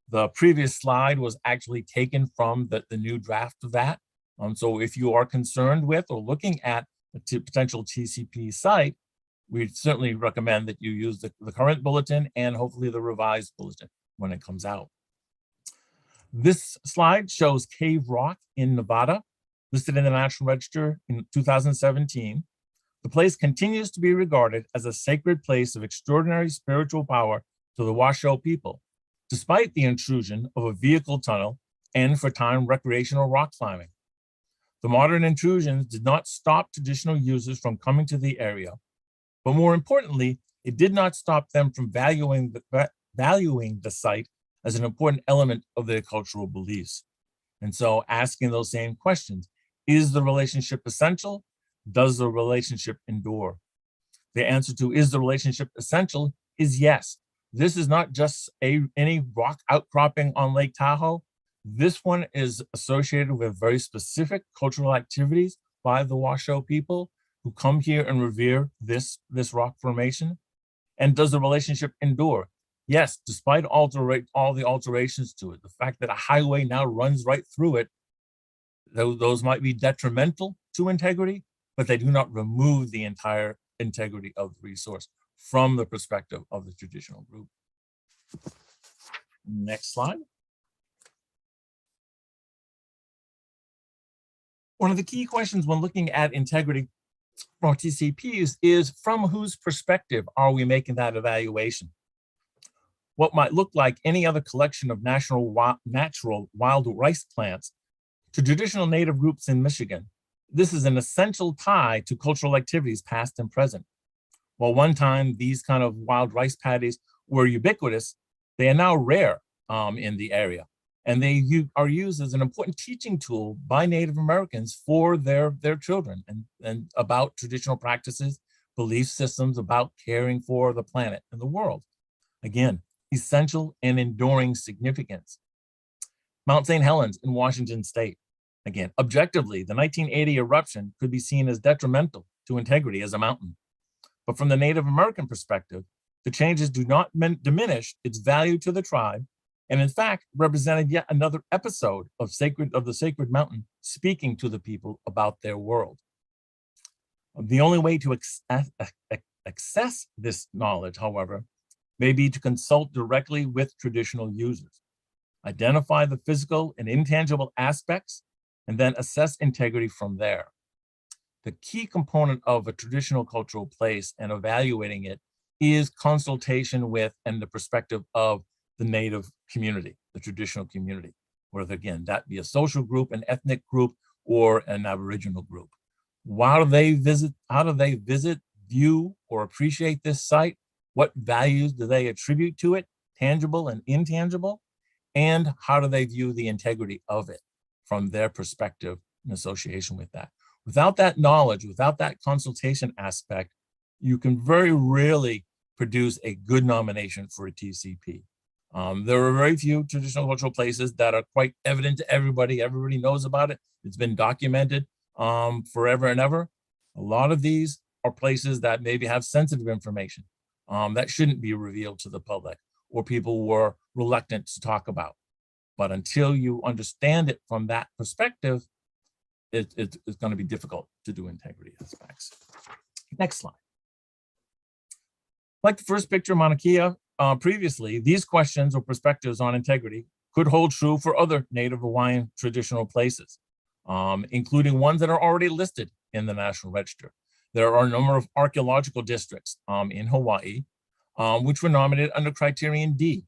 The previous slide was actually taken from the new draft of that. So if you are concerned with or looking at a potential TCP site, we certainly recommend that you use the current bulletin and hopefully the revised bulletin when it comes out. This slide shows Cave Rock in Nevada, listed in the National Register in 2017. The place continues to be regarded as a sacred place of extraordinary spiritual power to the Washoe people, despite the intrusion of a vehicle tunnel and for time recreational rock climbing. The modern intrusions did not stop traditional users from coming to the area, but more importantly, it did not stop them from valuing the site as an important element of their cultural beliefs. And so asking those same questions, is the relationship essential? Does the relationship endure? The answer to is the relationship essential is yes. This is not just any rock outcropping on Lake Tahoe. This one is associated with very specific cultural activities by the Washoe people who come here and revere this rock formation. And does the relationship endure? Yes, despite all the alterations to it, the fact that a highway now runs right through it, those might be detrimental to integrity, but they do not remove the entire integrity of the resource from the perspective of the traditional group. Next slide. One of the key questions when looking at integrity for TCPs is, from whose perspective are we making that evaluation? What might look like any other collection of natural wild rice plants to traditional native groups in Michigan, this is an essential tie to cultural activities past and present. While one time these kind of wild rice paddies were ubiquitous, they are now rare in the area. And they are used as an important teaching tool by Native Americans for their children and about traditional practices, belief systems, about caring for the planet and the world. Again, essential and enduring significance. Mount St. Helens in Washington State. Again, objectively, the 1980 eruption could be seen as detrimental to integrity as a mountain. But from the Native American perspective, the changes do not diminish its value to the tribe, and in fact, represented yet another episode of the sacred mountain speaking to the people about their world. The only way to access this knowledge, however, may be to consult directly with traditional users, identify the physical and intangible aspects, and then assess integrity from there. The key component of a traditional cultural place and evaluating it is consultation with and the perspective of the native community, the traditional community, whether again, that be a social group, an ethnic group, or an Aboriginal group. How do they visit, view, or appreciate this site? What values do they attribute to it, tangible and intangible? And how do they view the integrity of it from their perspective in association with that? Without that knowledge, without that consultation aspect, you can very rarely produce a good nomination for a TCP. There are very few traditional cultural places that are quite evident to everybody. Everybody knows about it. It's been documented forever and ever. A lot of these are places that maybe have sensitive information that shouldn't be revealed to the public or people were reluctant to talk about. But until you understand it from that perspective, it's going to be difficult to do integrity aspects. Next slide. Like the first picture, Mauna Kea, previously, these questions or perspectives on integrity could hold true for other Native Hawaiian traditional places, including ones that are already listed in the National Register. There are a number of archaeological districts in Hawaii, which were nominated under criterion D.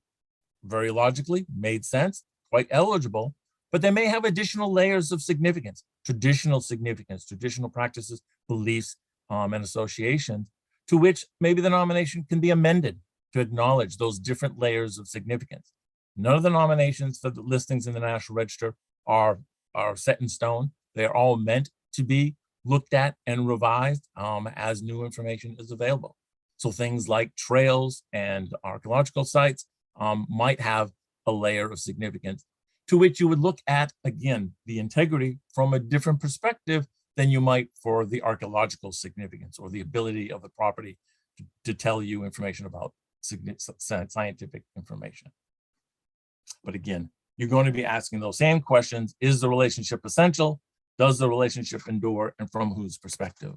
Very logically, made sense, quite eligible, but they may have additional layers of significance, traditional practices, beliefs, and associations, to which maybe the nomination can be amended to acknowledge those different layers of significance. None of the nominations for the listings in the National Register are set in stone. They are all meant to be looked at and revised as new information is available. So things like trails and archaeological sites might have a layer of significance to which you would look at, again, the integrity from a different perspective than you might for the archaeological significance or the ability of the property to tell you information about scientific information. But again, you're going to be asking those same questions. Is the relationship essential? Does the relationship endure? And from whose perspective?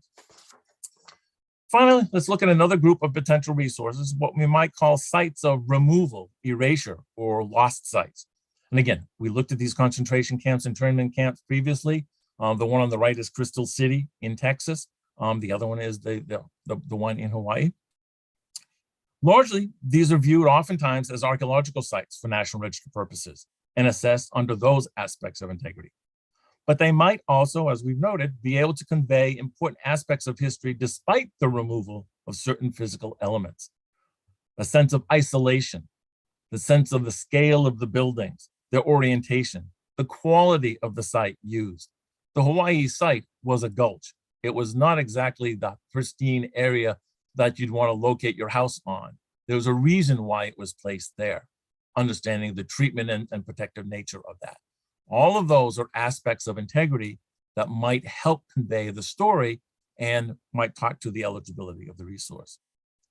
Finally, let's look at another group of potential resources, what we might call sites of removal, erasure, or lost sites. And again, we looked at these concentration camps, internment camps previously. The one on the right is Crystal City in Texas. The other one is the one in Hawaii. Largely, these are viewed oftentimes as archaeological sites for National Register purposes and assessed under those aspects of integrity. But they might also, as we've noted, be able to convey important aspects of history despite the removal of certain physical elements. A sense of isolation, the sense of the scale of the buildings, their orientation, the quality of the site used. The Hawaii site was a gulch. It was not exactly the pristine area that you'd want to locate your house on. There was a reason why it was placed there, understanding the treatment and protective nature of that. All of those are aspects of integrity that might help convey the story and might talk to the eligibility of the resource.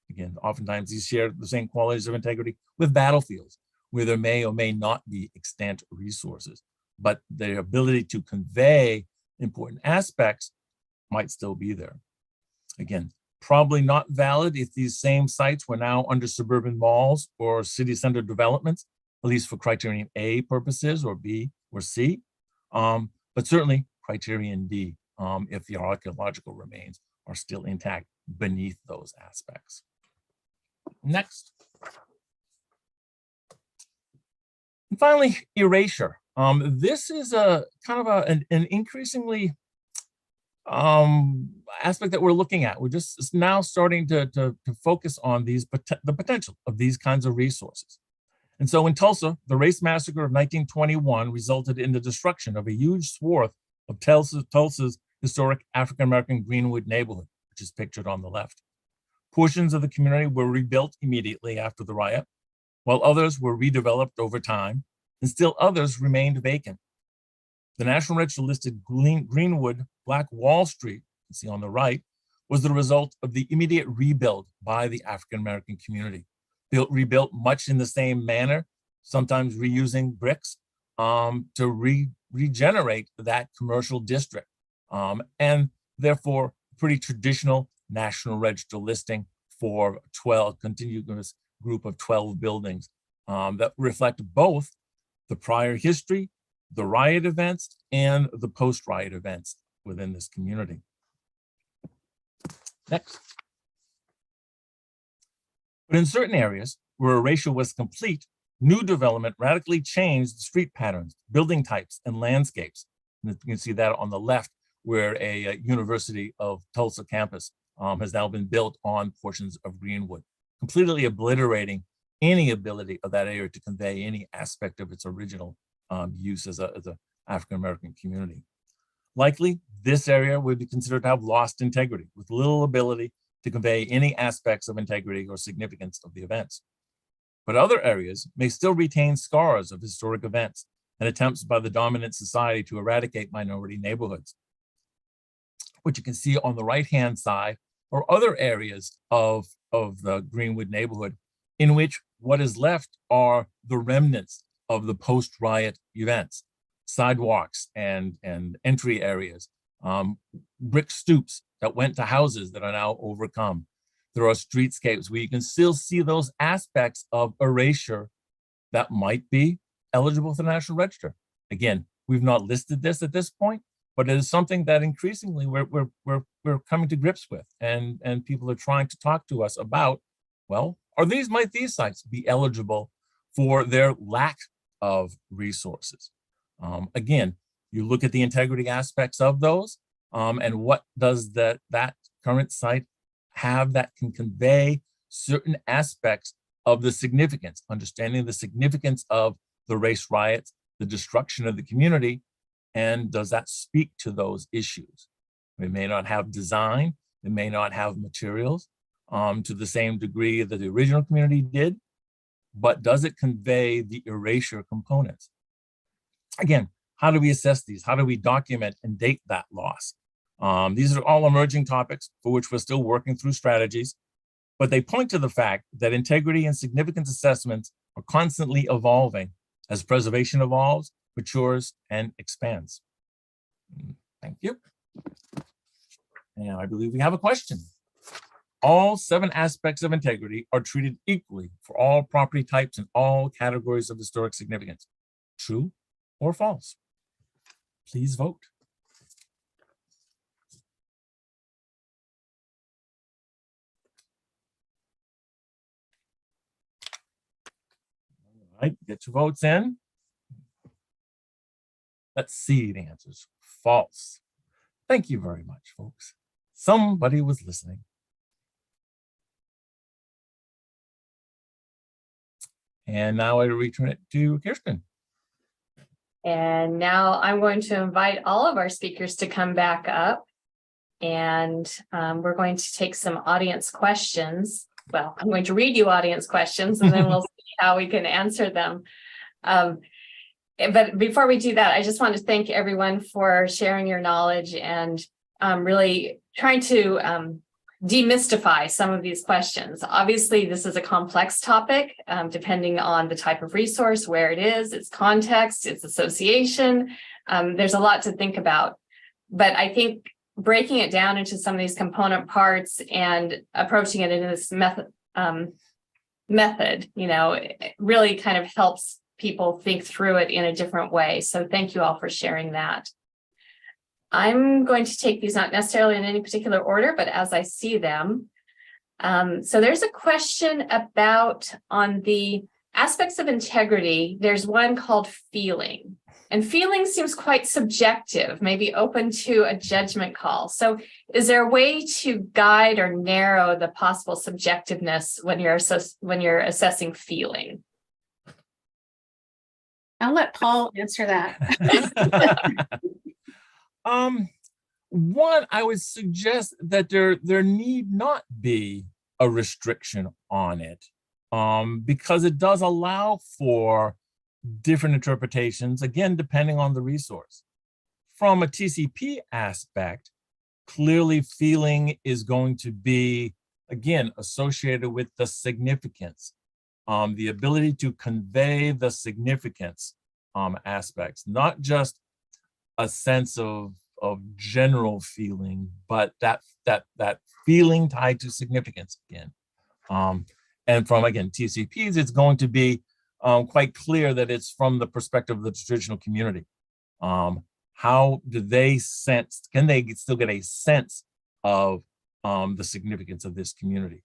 Again, oftentimes these share the same qualities of integrity with battlefields, where there may or may not be extant resources, but their ability to convey important aspects might still be there. Again, probably not valid if these same sites were now under suburban malls or city center developments, at least for criterion A purposes or B or C, but certainly criterion D if the archaeological remains are still intact beneath those aspects. Next. And finally, erasure. This is a kind of an increasingly aspect that we're looking at. We're just now starting to focus on the potential of these kinds of resources. And so in Tulsa, the race massacre of 1921 resulted in the destruction of a huge swath of Tulsa's historic African-American Greenwood neighborhood, which is pictured on the left. Portions of the community were rebuilt immediately after the riot, while others were redeveloped over time, and still others remained vacant. The National Register listed Greenwood, Black Wall Street, you can see on the right, was the result of the immediate rebuild by the African-American community. Rebuilt much in the same manner, sometimes reusing bricks to regenerate that commercial district. And therefore, pretty traditional National Register listing for 12 contiguous group of 12 buildings that reflect both the prior history, the riot events, and the post-riot events within this community. Next. But in certain areas where erasure was complete, new development radically changed the street patterns, building types, and landscapes. And you can see that on the left, where a University of Tulsa campus has now been built on portions of Greenwood, completely obliterating any ability of that area to convey any aspect of its original use as a African-American community. Likely, this area would be considered to have lost integrity, with little ability to convey any aspects of integrity or significance of the events. But other areas may still retain scars of historic events and attempts by the dominant society to eradicate minority neighborhoods. What you can see on the right-hand side are other areas of the Greenwood neighborhood in which what is left are the remnants of the post-riot events, sidewalks and entry areas, brick stoops that went to houses that are now overcome. There are streetscapes where you can still see those aspects of erasure that might be eligible for the National Register. Again, we've not listed this at this point, but it is something that increasingly we're coming to grips with, and people are trying to talk to us about, well, might these sites be eligible for their lack of resources? Again, you look at the integrity aspects of those, And what does that current site have that can convey certain aspects of the significance, understanding the significance of the race riots, the destruction of the community, and does that speak to those issues? We may not have design, it may not have materials to the same degree that the original community did, but does it convey the erasure components? Again, how do we assess these? How do we document and date that loss? These are all emerging topics for which we're still working through strategies, but they point to the fact that integrity and significance assessments are constantly evolving as preservation evolves, matures, and expands. Thank you. And I believe we have a question. All 7 aspects of integrity are treated equally for all property types and all categories of historic significance. True or false? Please vote. All right, get your votes in. Let's see the answers. False. Thank you very much, folks. Somebody was listening. And now I return it to Kirsten. And now I'm going to invite all of our speakers to come back up. And we're going to take some audience questions. Well, I'm going to read you audience questions and then we'll see how we can answer them. But before we do that, I just want to thank everyone for sharing your knowledge and really trying to demystify some of these questions. Obviously, this is a complex topic, depending on the type of resource, where it is, its context, its association. There's a lot to think about. But I think breaking it down into some of these component parts and approaching it in this method, you know, it really kind of helps people think through it in a different way. So thank you all for sharing that. I'm going to take these not necessarily in any particular order, but as I see them. So there's a question about on the aspects of integrity, there's one called feeling. And feeling seems quite subjective, maybe open to a judgment call. So is there a way to guide or narrow the possible subjectiveness when you're assessing feeling? I'll let Paul answer that. One, I would suggest that there need not be a restriction on it, because it does allow for different interpretations, again, depending on the resource. From a TCP aspect, clearly feeling is going to be, again, associated with the significance, the ability to convey the significance aspects, not just a sense of general feeling, but that feeling tied to significance again. And from, again, TCPs, it's going to be quite clear that it's from the perspective of the traditional community. How do they sense, can they still get a sense of the significance of this community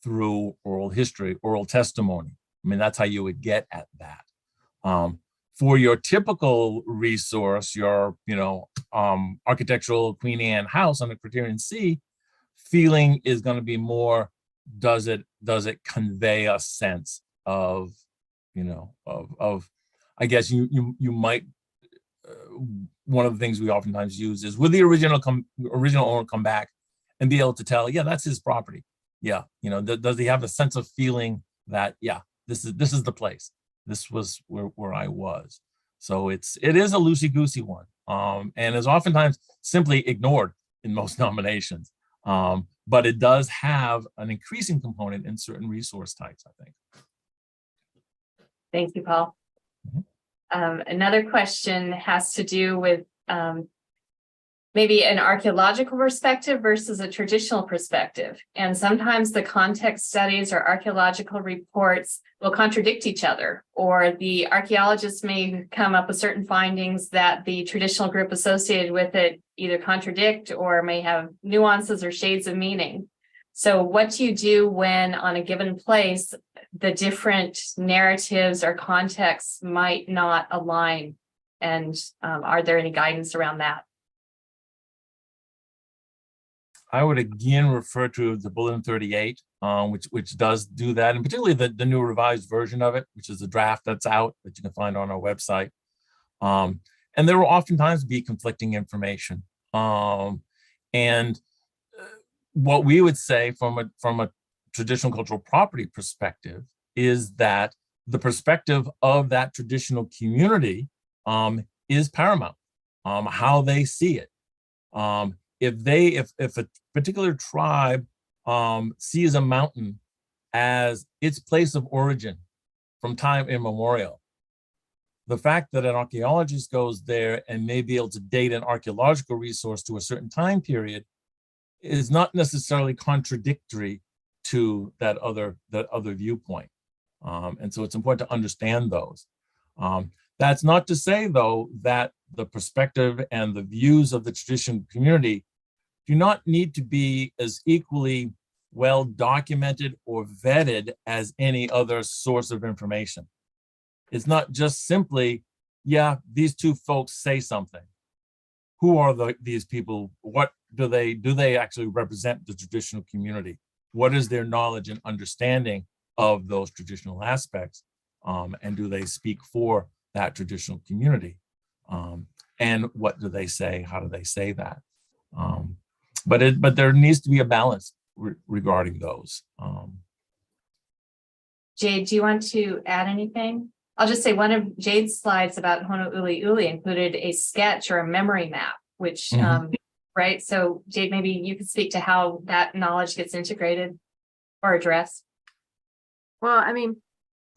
through oral history, oral testimony? I mean, that's how you would get at that. For your typical resource, your architectural Queen Anne house on the Criterion Sea, feeling is going to be more, does it convey a sense of, I guess you might, one of the things we oftentimes use is, will the original owner come back and be able to tell, yeah, that's his property. Yeah, does he have a sense of feeling that, yeah, this is the place. This was where I was. So it is a loosey-goosey one, and is oftentimes simply ignored in most nominations. But it does have an increasing component in certain resource types, I think. Thank you, Paul. Mm-hmm. Another question has to do with maybe an archaeological perspective versus a traditional perspective. And sometimes the context studies or archaeological reports will contradict each other, or the archaeologists may come up with certain findings that the traditional group associated with it either contradict or may have nuances or shades of meaning. So what do you do when on a given place, the different narratives or contexts might not align? And are there any guidance around that? I would again refer to the Bulletin 38, which does do that, and particularly the new revised version of it, which is a draft that's out that you can find on our website. And there will oftentimes be conflicting information. And what we would say from a traditional cultural property perspective is that the perspective of that traditional community is paramount. How they see it. If a particular tribe sees a mountain as its place of origin from time immemorial, the fact that an archaeologist goes there and may be able to date an archaeological resource to a certain time period is not necessarily contradictory to that other viewpoint. And so it's important to understand those. That's not to say, though, that the perspective and the views of the traditional community do not need to be as equally well documented or vetted as any other source of information. It's not just simply, yeah, these two folks say something. Who are these people? What do they actually represent the traditional community? What is their knowledge and understanding of those traditional aspects? And do they speak for that traditional community? And what do they say? How do they say that? But there needs to be a balance regarding those. Jade, do you want to add anything? I'll just say one of Jade's slides about Honouliuli included a sketch or a memory map, which, right? So Jade, maybe you could speak to how that knowledge gets integrated or addressed. Well, I mean,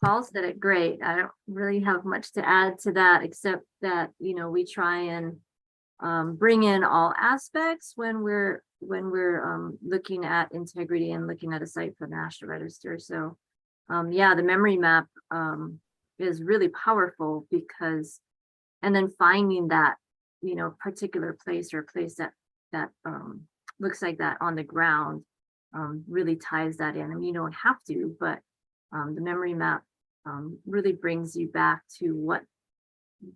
Paul said it great. I don't really have much to add to that, except that, we try and bring in all aspects when we're looking at integrity and looking at a site for the National Register. So yeah, the memory map is really powerful because, and then finding that, particular place or place that looks like that on the ground really ties that in. I mean, you don't have to, but the memory map really brings you back to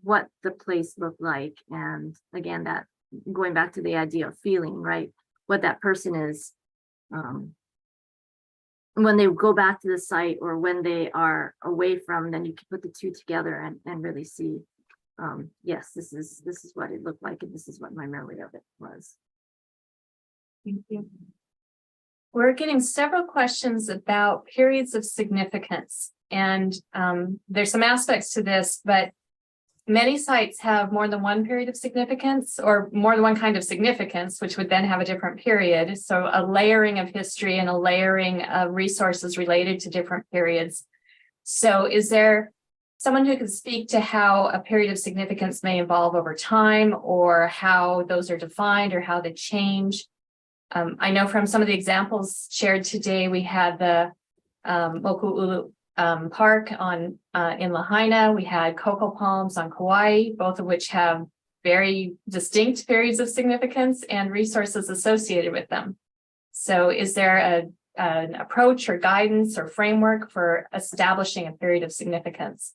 what the place looked like. And again, that going back to the idea of feeling, right? What that person is when they go back to the site or when they are away from, then you can put the two together and really see, yes, this is what it looked like, and this is what my memory of it was. Thank you. We're getting several questions about periods of significance, and there's some aspects to this, but many sites have more than one period of significance or more than one kind of significance, which would then have a different period. So a layering of history and a layering of resources related to different periods. So is there someone who can speak to how a period of significance may evolve over time, or how those are defined or how they change? I know from some of the examples shared today, we had the Moku'ulu Park in Lahaina. We had cocoa palms on Kauai, both of which have very distinct periods of significance and resources associated with them. So is there an approach or guidance or framework for establishing a period of significance?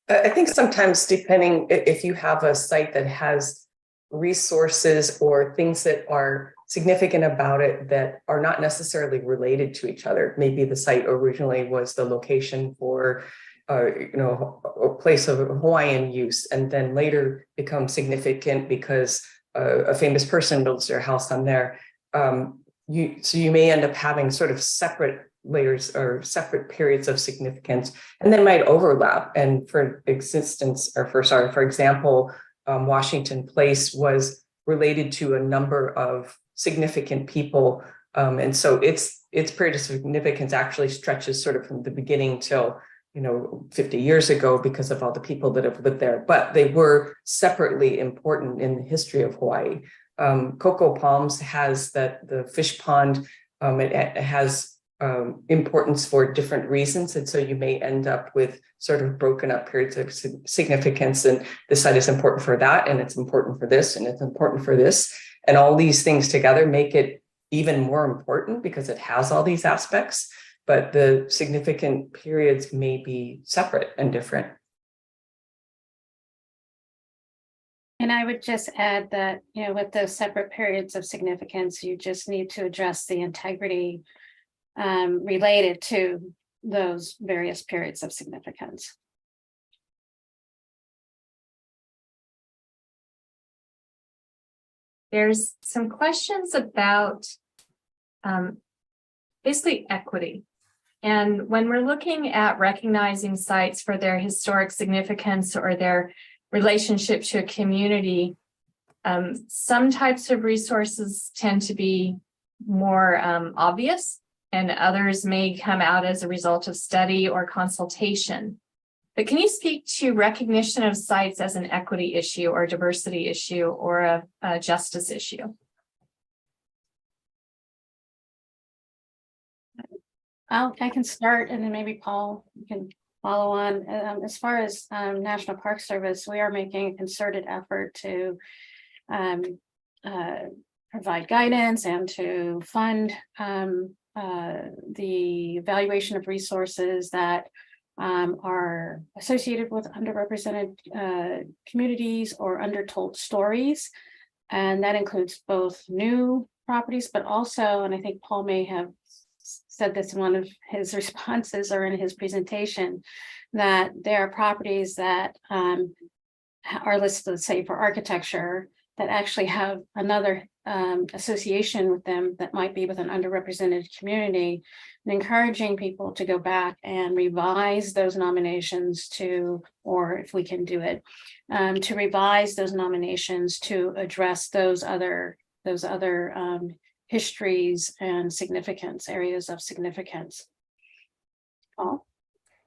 I think sometimes, depending if you have a site that has resources or things that are significant about it that are not necessarily related to each other. Maybe the site originally was the location for, a place of Hawaiian use, and then later becomes significant because a famous person builds their house on there. So you may end up having sort of separate layers or separate periods of significance, and they might overlap. And for example, Washington Place was related to a number of significant people. And so its period of significance actually stretches sort of from the beginning till, 50 years ago because of all the people that have lived there. But they were separately important in the history of Hawaii. Cocoa Palms has the fish pond. It has importance for different reasons. And so you may end up with sort of broken up periods of significance, and the site is important for that, and it's important for this, and it's important for this. And all these things together make it even more important because it has all these aspects, but the significant periods may be separate and different. And I would just add that, with those separate periods of significance, you just need to address the integrity related to those various periods of significance. There's some questions about basically equity. And when we're looking at recognizing sites for their historic significance or their relationship to a community, some types of resources tend to be more obvious, and others may come out as a result of study or consultation. But can you speak to recognition of sites as an equity issue or diversity issue or a justice issue? I can start, and then maybe Paul can follow on. As far as National Park Service, we are making a concerted effort to provide guidance and to fund the evaluation of resources that are associated with underrepresented communities or undertold stories. And that includes both new properties, but also, and I think Paul may have said this in one of his responses or in his presentation, that there are properties that are listed, let's say, for architecture that actually have another association with them that might be with an underrepresented community, and encouraging people to go back and revise those nominations to, or if we can do it, to revise those nominations to address those other histories and significance, areas of significance. Paul?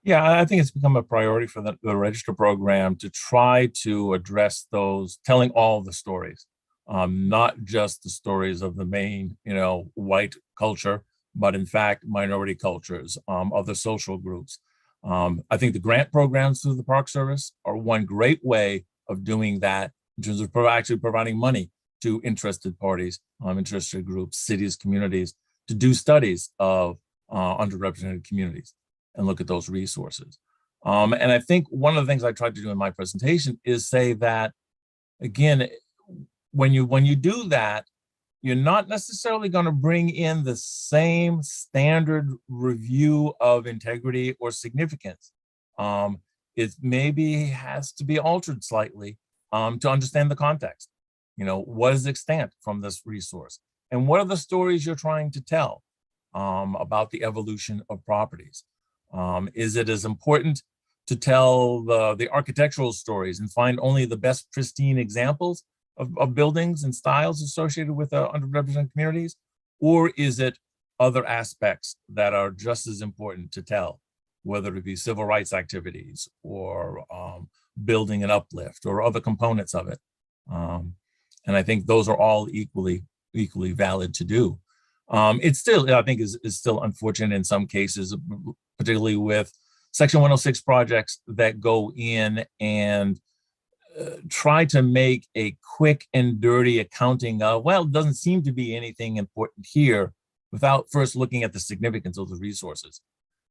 Yeah, I think it's become a priority for the register program to try to address those, telling all the stories, not just the stories of the main, white culture, but in fact, minority cultures, other social groups. I think the grant programs through the Park Service are one great way of doing that in terms of actually providing money to interested parties, interested groups, cities, communities, to do studies of underrepresented communities and look at those resources. And I think one of the things I tried to do in my presentation is say that, again, when you do that, you're not necessarily going to bring in the same standard review of integrity or significance. It maybe has to be altered slightly to understand the context. What is extant from this resource? And what are the stories you're trying to tell about the evolution of properties? Is it as important to tell the architectural stories and find only the best pristine examples of buildings and styles associated with underrepresented communities? Or is it other aspects that are just as important to tell, whether it be civil rights activities or building an uplift or other components of it? And I think those are all equally valid to do. It's still, I think, is still unfortunate in some cases, particularly with Section 106 projects that go in and try to make a quick and dirty accounting of, well, it doesn't seem to be anything important here, without first looking at the significance of the resources.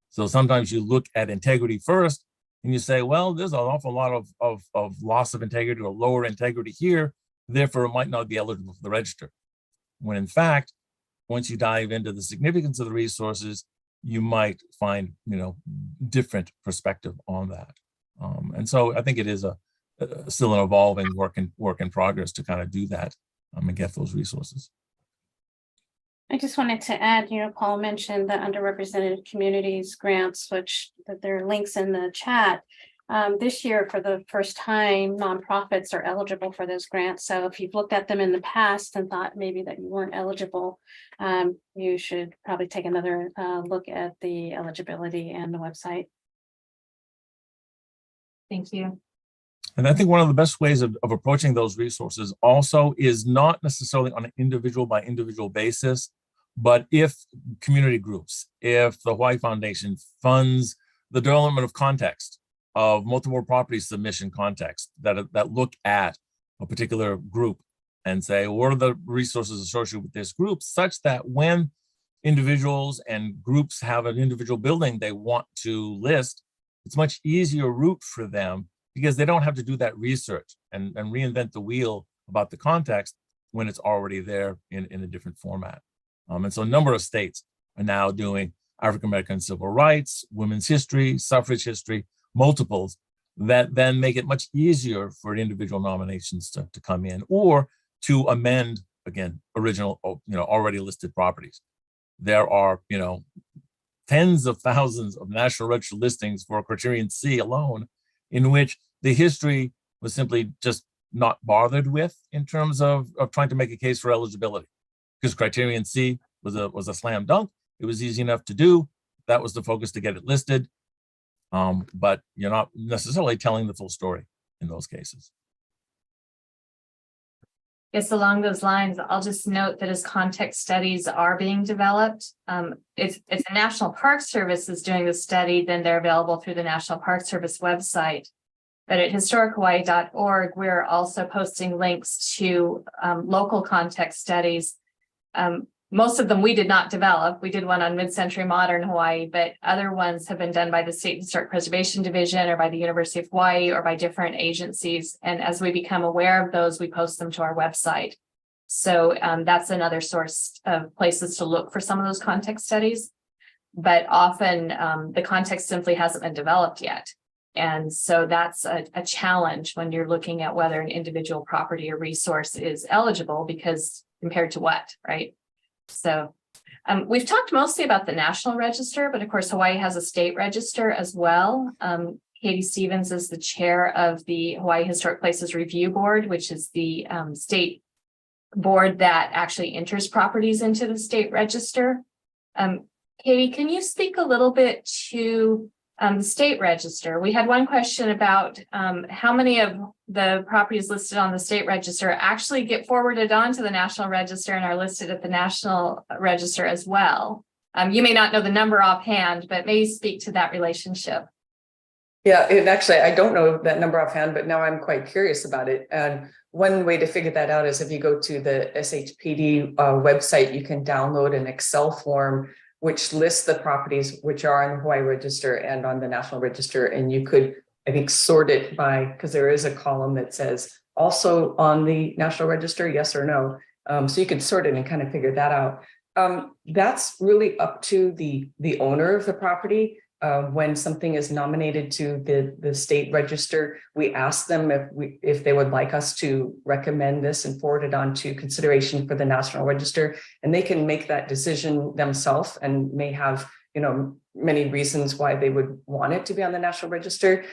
So sometimes you look at integrity first and you say, well, there's an awful lot of loss of integrity or lower integrity here, therefore it might not be eligible for the register. When in fact, once you dive into the significance of the resources, you might find, different perspective on that. And so I think it is still an evolving work in progress to kind of do that and get those resources. I just wanted to add, Paul mentioned the underrepresented communities grants, which that there are links in the chat. This year, for the first time, nonprofits are eligible for those grants. So if you've looked at them in the past and thought maybe that you weren't eligible, you should probably take another look at the eligibility and the website. Thank you. And I think one of the best ways of approaching those resources also is not necessarily on an individual by individual basis, but if community groups, if the Hawaii Foundation funds the development of context, of multiple property submission context that look at a particular group and say, what are the resources associated with this group, such that when individuals and groups have an individual building they want to list, it's much easier route for them because they don't have to do that research and reinvent the wheel about the context when it's already there in a different format. And so a number of states are now doing African American civil rights, women's history, suffrage history, multiples that then make it much easier for individual nominations to come in or to amend, again, original, already listed properties. There are, tens of thousands of National Register listings for Criterion C alone, in which the history was simply just not bothered with in terms of trying to make a case for eligibility, because Criterion C was a slam dunk. It was easy enough to do. That was the focus to get it listed. But you're not necessarily telling the full story in those cases. Yes, along those lines, I'll just note that as context studies are being developed, if the National Park Service is doing the study, then they're available through the National Park Service website. But at historichawaii.org, we're also posting links to local context studies. Most of them we did not develop. We did one on mid-century modern Hawaii, but other ones have been done by the State Historic Preservation Division or by the University of Hawaii or by different agencies. And as we become aware of those, we post them to our website. So that's another source of places to look for some of those context studies. But often the context simply hasn't been developed yet. And so that's a challenge when you're looking at whether an individual property or resource is eligible, because compared to what, right? So we've talked mostly about the National Register, but of course, Hawaii has a state register as well. Katie Stevens is the chair of the Hawaii Historic Places Review Board, which is the state board that actually enters properties into the state register. Katie, can you speak a little bit to the state register? We had one question about how many of the properties listed on the state register actually get forwarded onto the National Register and are listed at the National Register as well. You may not know the number offhand, but maybe speak to that relationship. Yeah, and actually, I don't know that number offhand, but now I'm quite curious about it. And one way to figure that out is if you go to the SHPD website, you can download an Excel form which lists the properties which are on the Hawaii Register and on the National Register. And you could, I think, sort it by, because there is a column that says also on the National Register, yes or no. So you could sort it and kind of figure that out. That's really up to the owner of the property. When something is nominated to the state register, we ask them if they would like us to recommend this and forward it on to consideration for the National Register, and they can make that decision themselves and may have many reasons why they would want it to be on the National Register.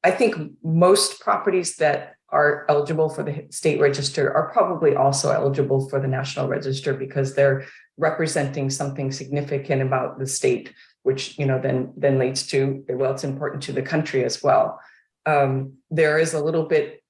I think most properties that are eligible for the state register are probably also eligible for the National Register because they're representing something significant about the state, which then leads to, well, it's important to the country as well. There is a little bit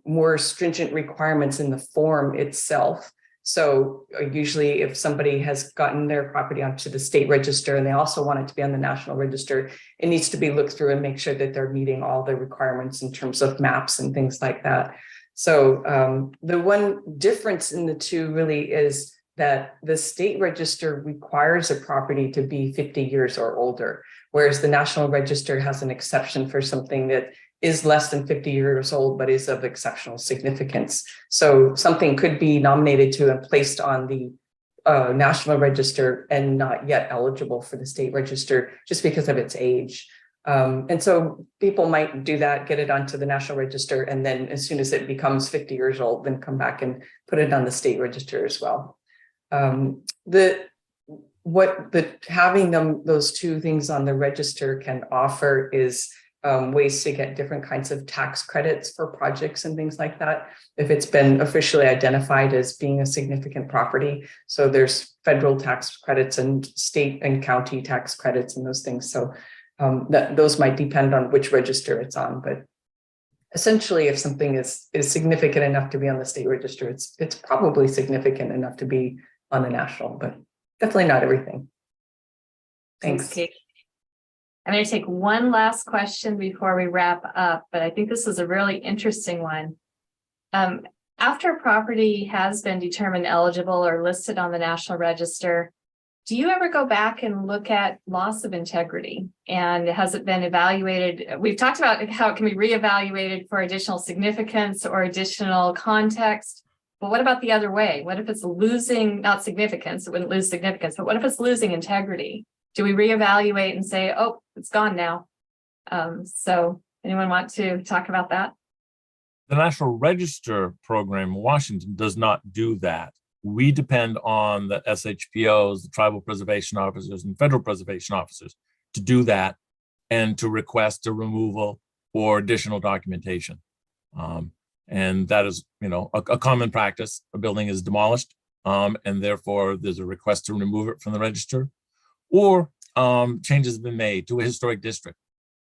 more stringent requirements in the form itself. So usually if somebody has gotten their property onto the state register and they also want it to be on the National Register, it needs to be looked through and make sure that they're meeting all the requirements in terms of maps and things like that. So the one difference in the two really is that the state register requires a property to be 50 years or older, whereas the National Register has an exception for something that is less than 50 years old, but is of exceptional significance. So something could be nominated to and placed on the National Register and not yet eligible for the state register just because of its age. And so people might do that, get it onto the National Register, and then as soon as it becomes 50 years old, then come back and put it on the state register as well. Having those two things on the register can offer is ways to get different kinds of tax credits for projects and things like that, if it's been officially identified as being a significant property. So there's federal tax credits and state and county tax credits and those things. So those might depend on which register it's on, but essentially, if something is significant enough to be on the state register, it's probably significant enough to be on the national, but definitely not everything. Thanks. Kate. I'm going to take one last question before we wrap up, but I think this is a really interesting one. After a property has been determined eligible or listed on the National Register, do you ever go back and look at loss of integrity? And has it been evaluated? We've talked about how it can be reevaluated for additional significance or additional context. But what about the other way? What if it's losing, not significance, it wouldn't lose significance, but what if it's losing integrity? Do we reevaluate and say, oh, it's gone now? So anyone want to talk about that? The National Register program in Washington does not do that. We depend on the SHPOs, the tribal preservation officers and federal preservation officers to do that and to request a removal or additional documentation. And that is, a common practice. A building is demolished and therefore there's a request to remove it from the register, or changes have been made to a historic district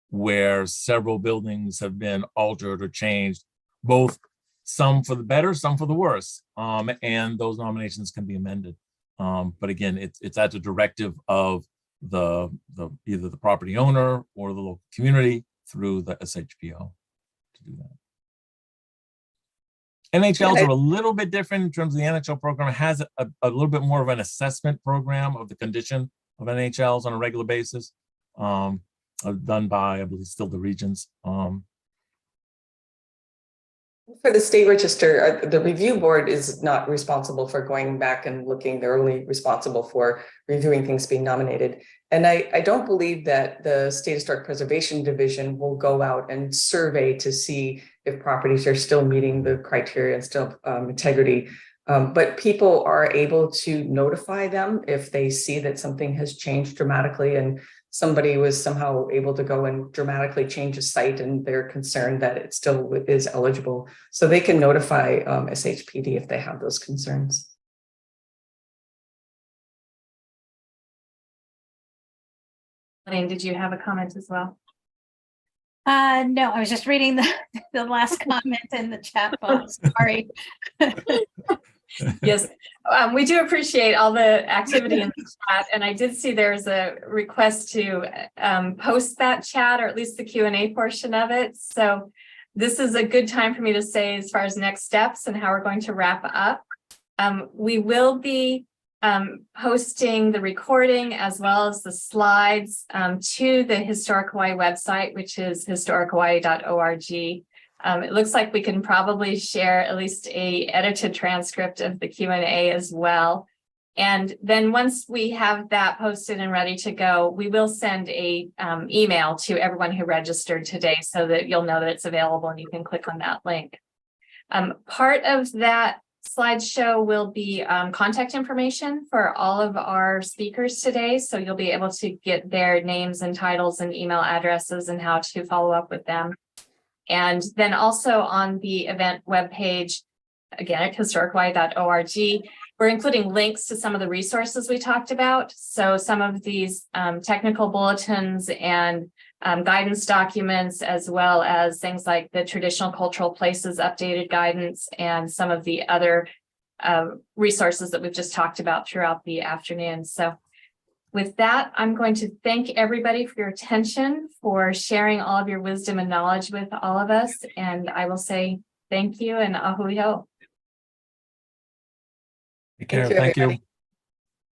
where several buildings have been altered or changed, both some for the better, some for the worse, and those nominations can be amended. But again, it's at the directive of the either the property owner or the local community through the SHPO to do that. NHLs are a little bit different in terms of the NHL program. It has a little bit more of an assessment program of the condition of NHLs on a regular basis, done by, I believe, still the regions. For the state register, the review board is not responsible for going back and looking. They're only responsible for reviewing things being nominated. And I don't believe that the State Historic Preservation Division will go out and survey to see if properties are still meeting the criteria and still integrity. But people are able to notify them if they see that something has changed dramatically and somebody was somehow able to go and dramatically change a site and they're concerned that it still is eligible. So they can notify SHPD if they have those concerns. Elaine, did you have a comment as well? No, I was just reading the last comment in the chat box. Sorry. Yes, we do appreciate all the activity in the chat, and I did see there's a request to post that chat, or at least the Q&A portion of it. So this is a good time for me to say, as far as next steps and how we're going to wrap up, we will be posting the recording as well as the slides to the Historic Hawaii website, which is historichawaii.org. It looks like we can probably share at least a edited transcript of the Q&A as well. And then once we have that posted and ready to go, we will send a email to everyone who registered today so that you'll know that it's available and you can click on that link. Part of that slideshow will be contact information for all of our speakers today. So you'll be able to get their names and titles and email addresses and how to follow up with them. And then also on the event webpage, again, at historichawaii.org, we're including links to some of the resources we talked about. So some of these technical bulletins and guidance documents, as well as things like the traditional cultural places updated guidance and some of the other resources that we've just talked about throughout the afternoon. So with that, I'm going to thank everybody for your attention, for sharing all of your wisdom and knowledge with all of us. And I will say thank you and ahui ho. Take care. Thank you.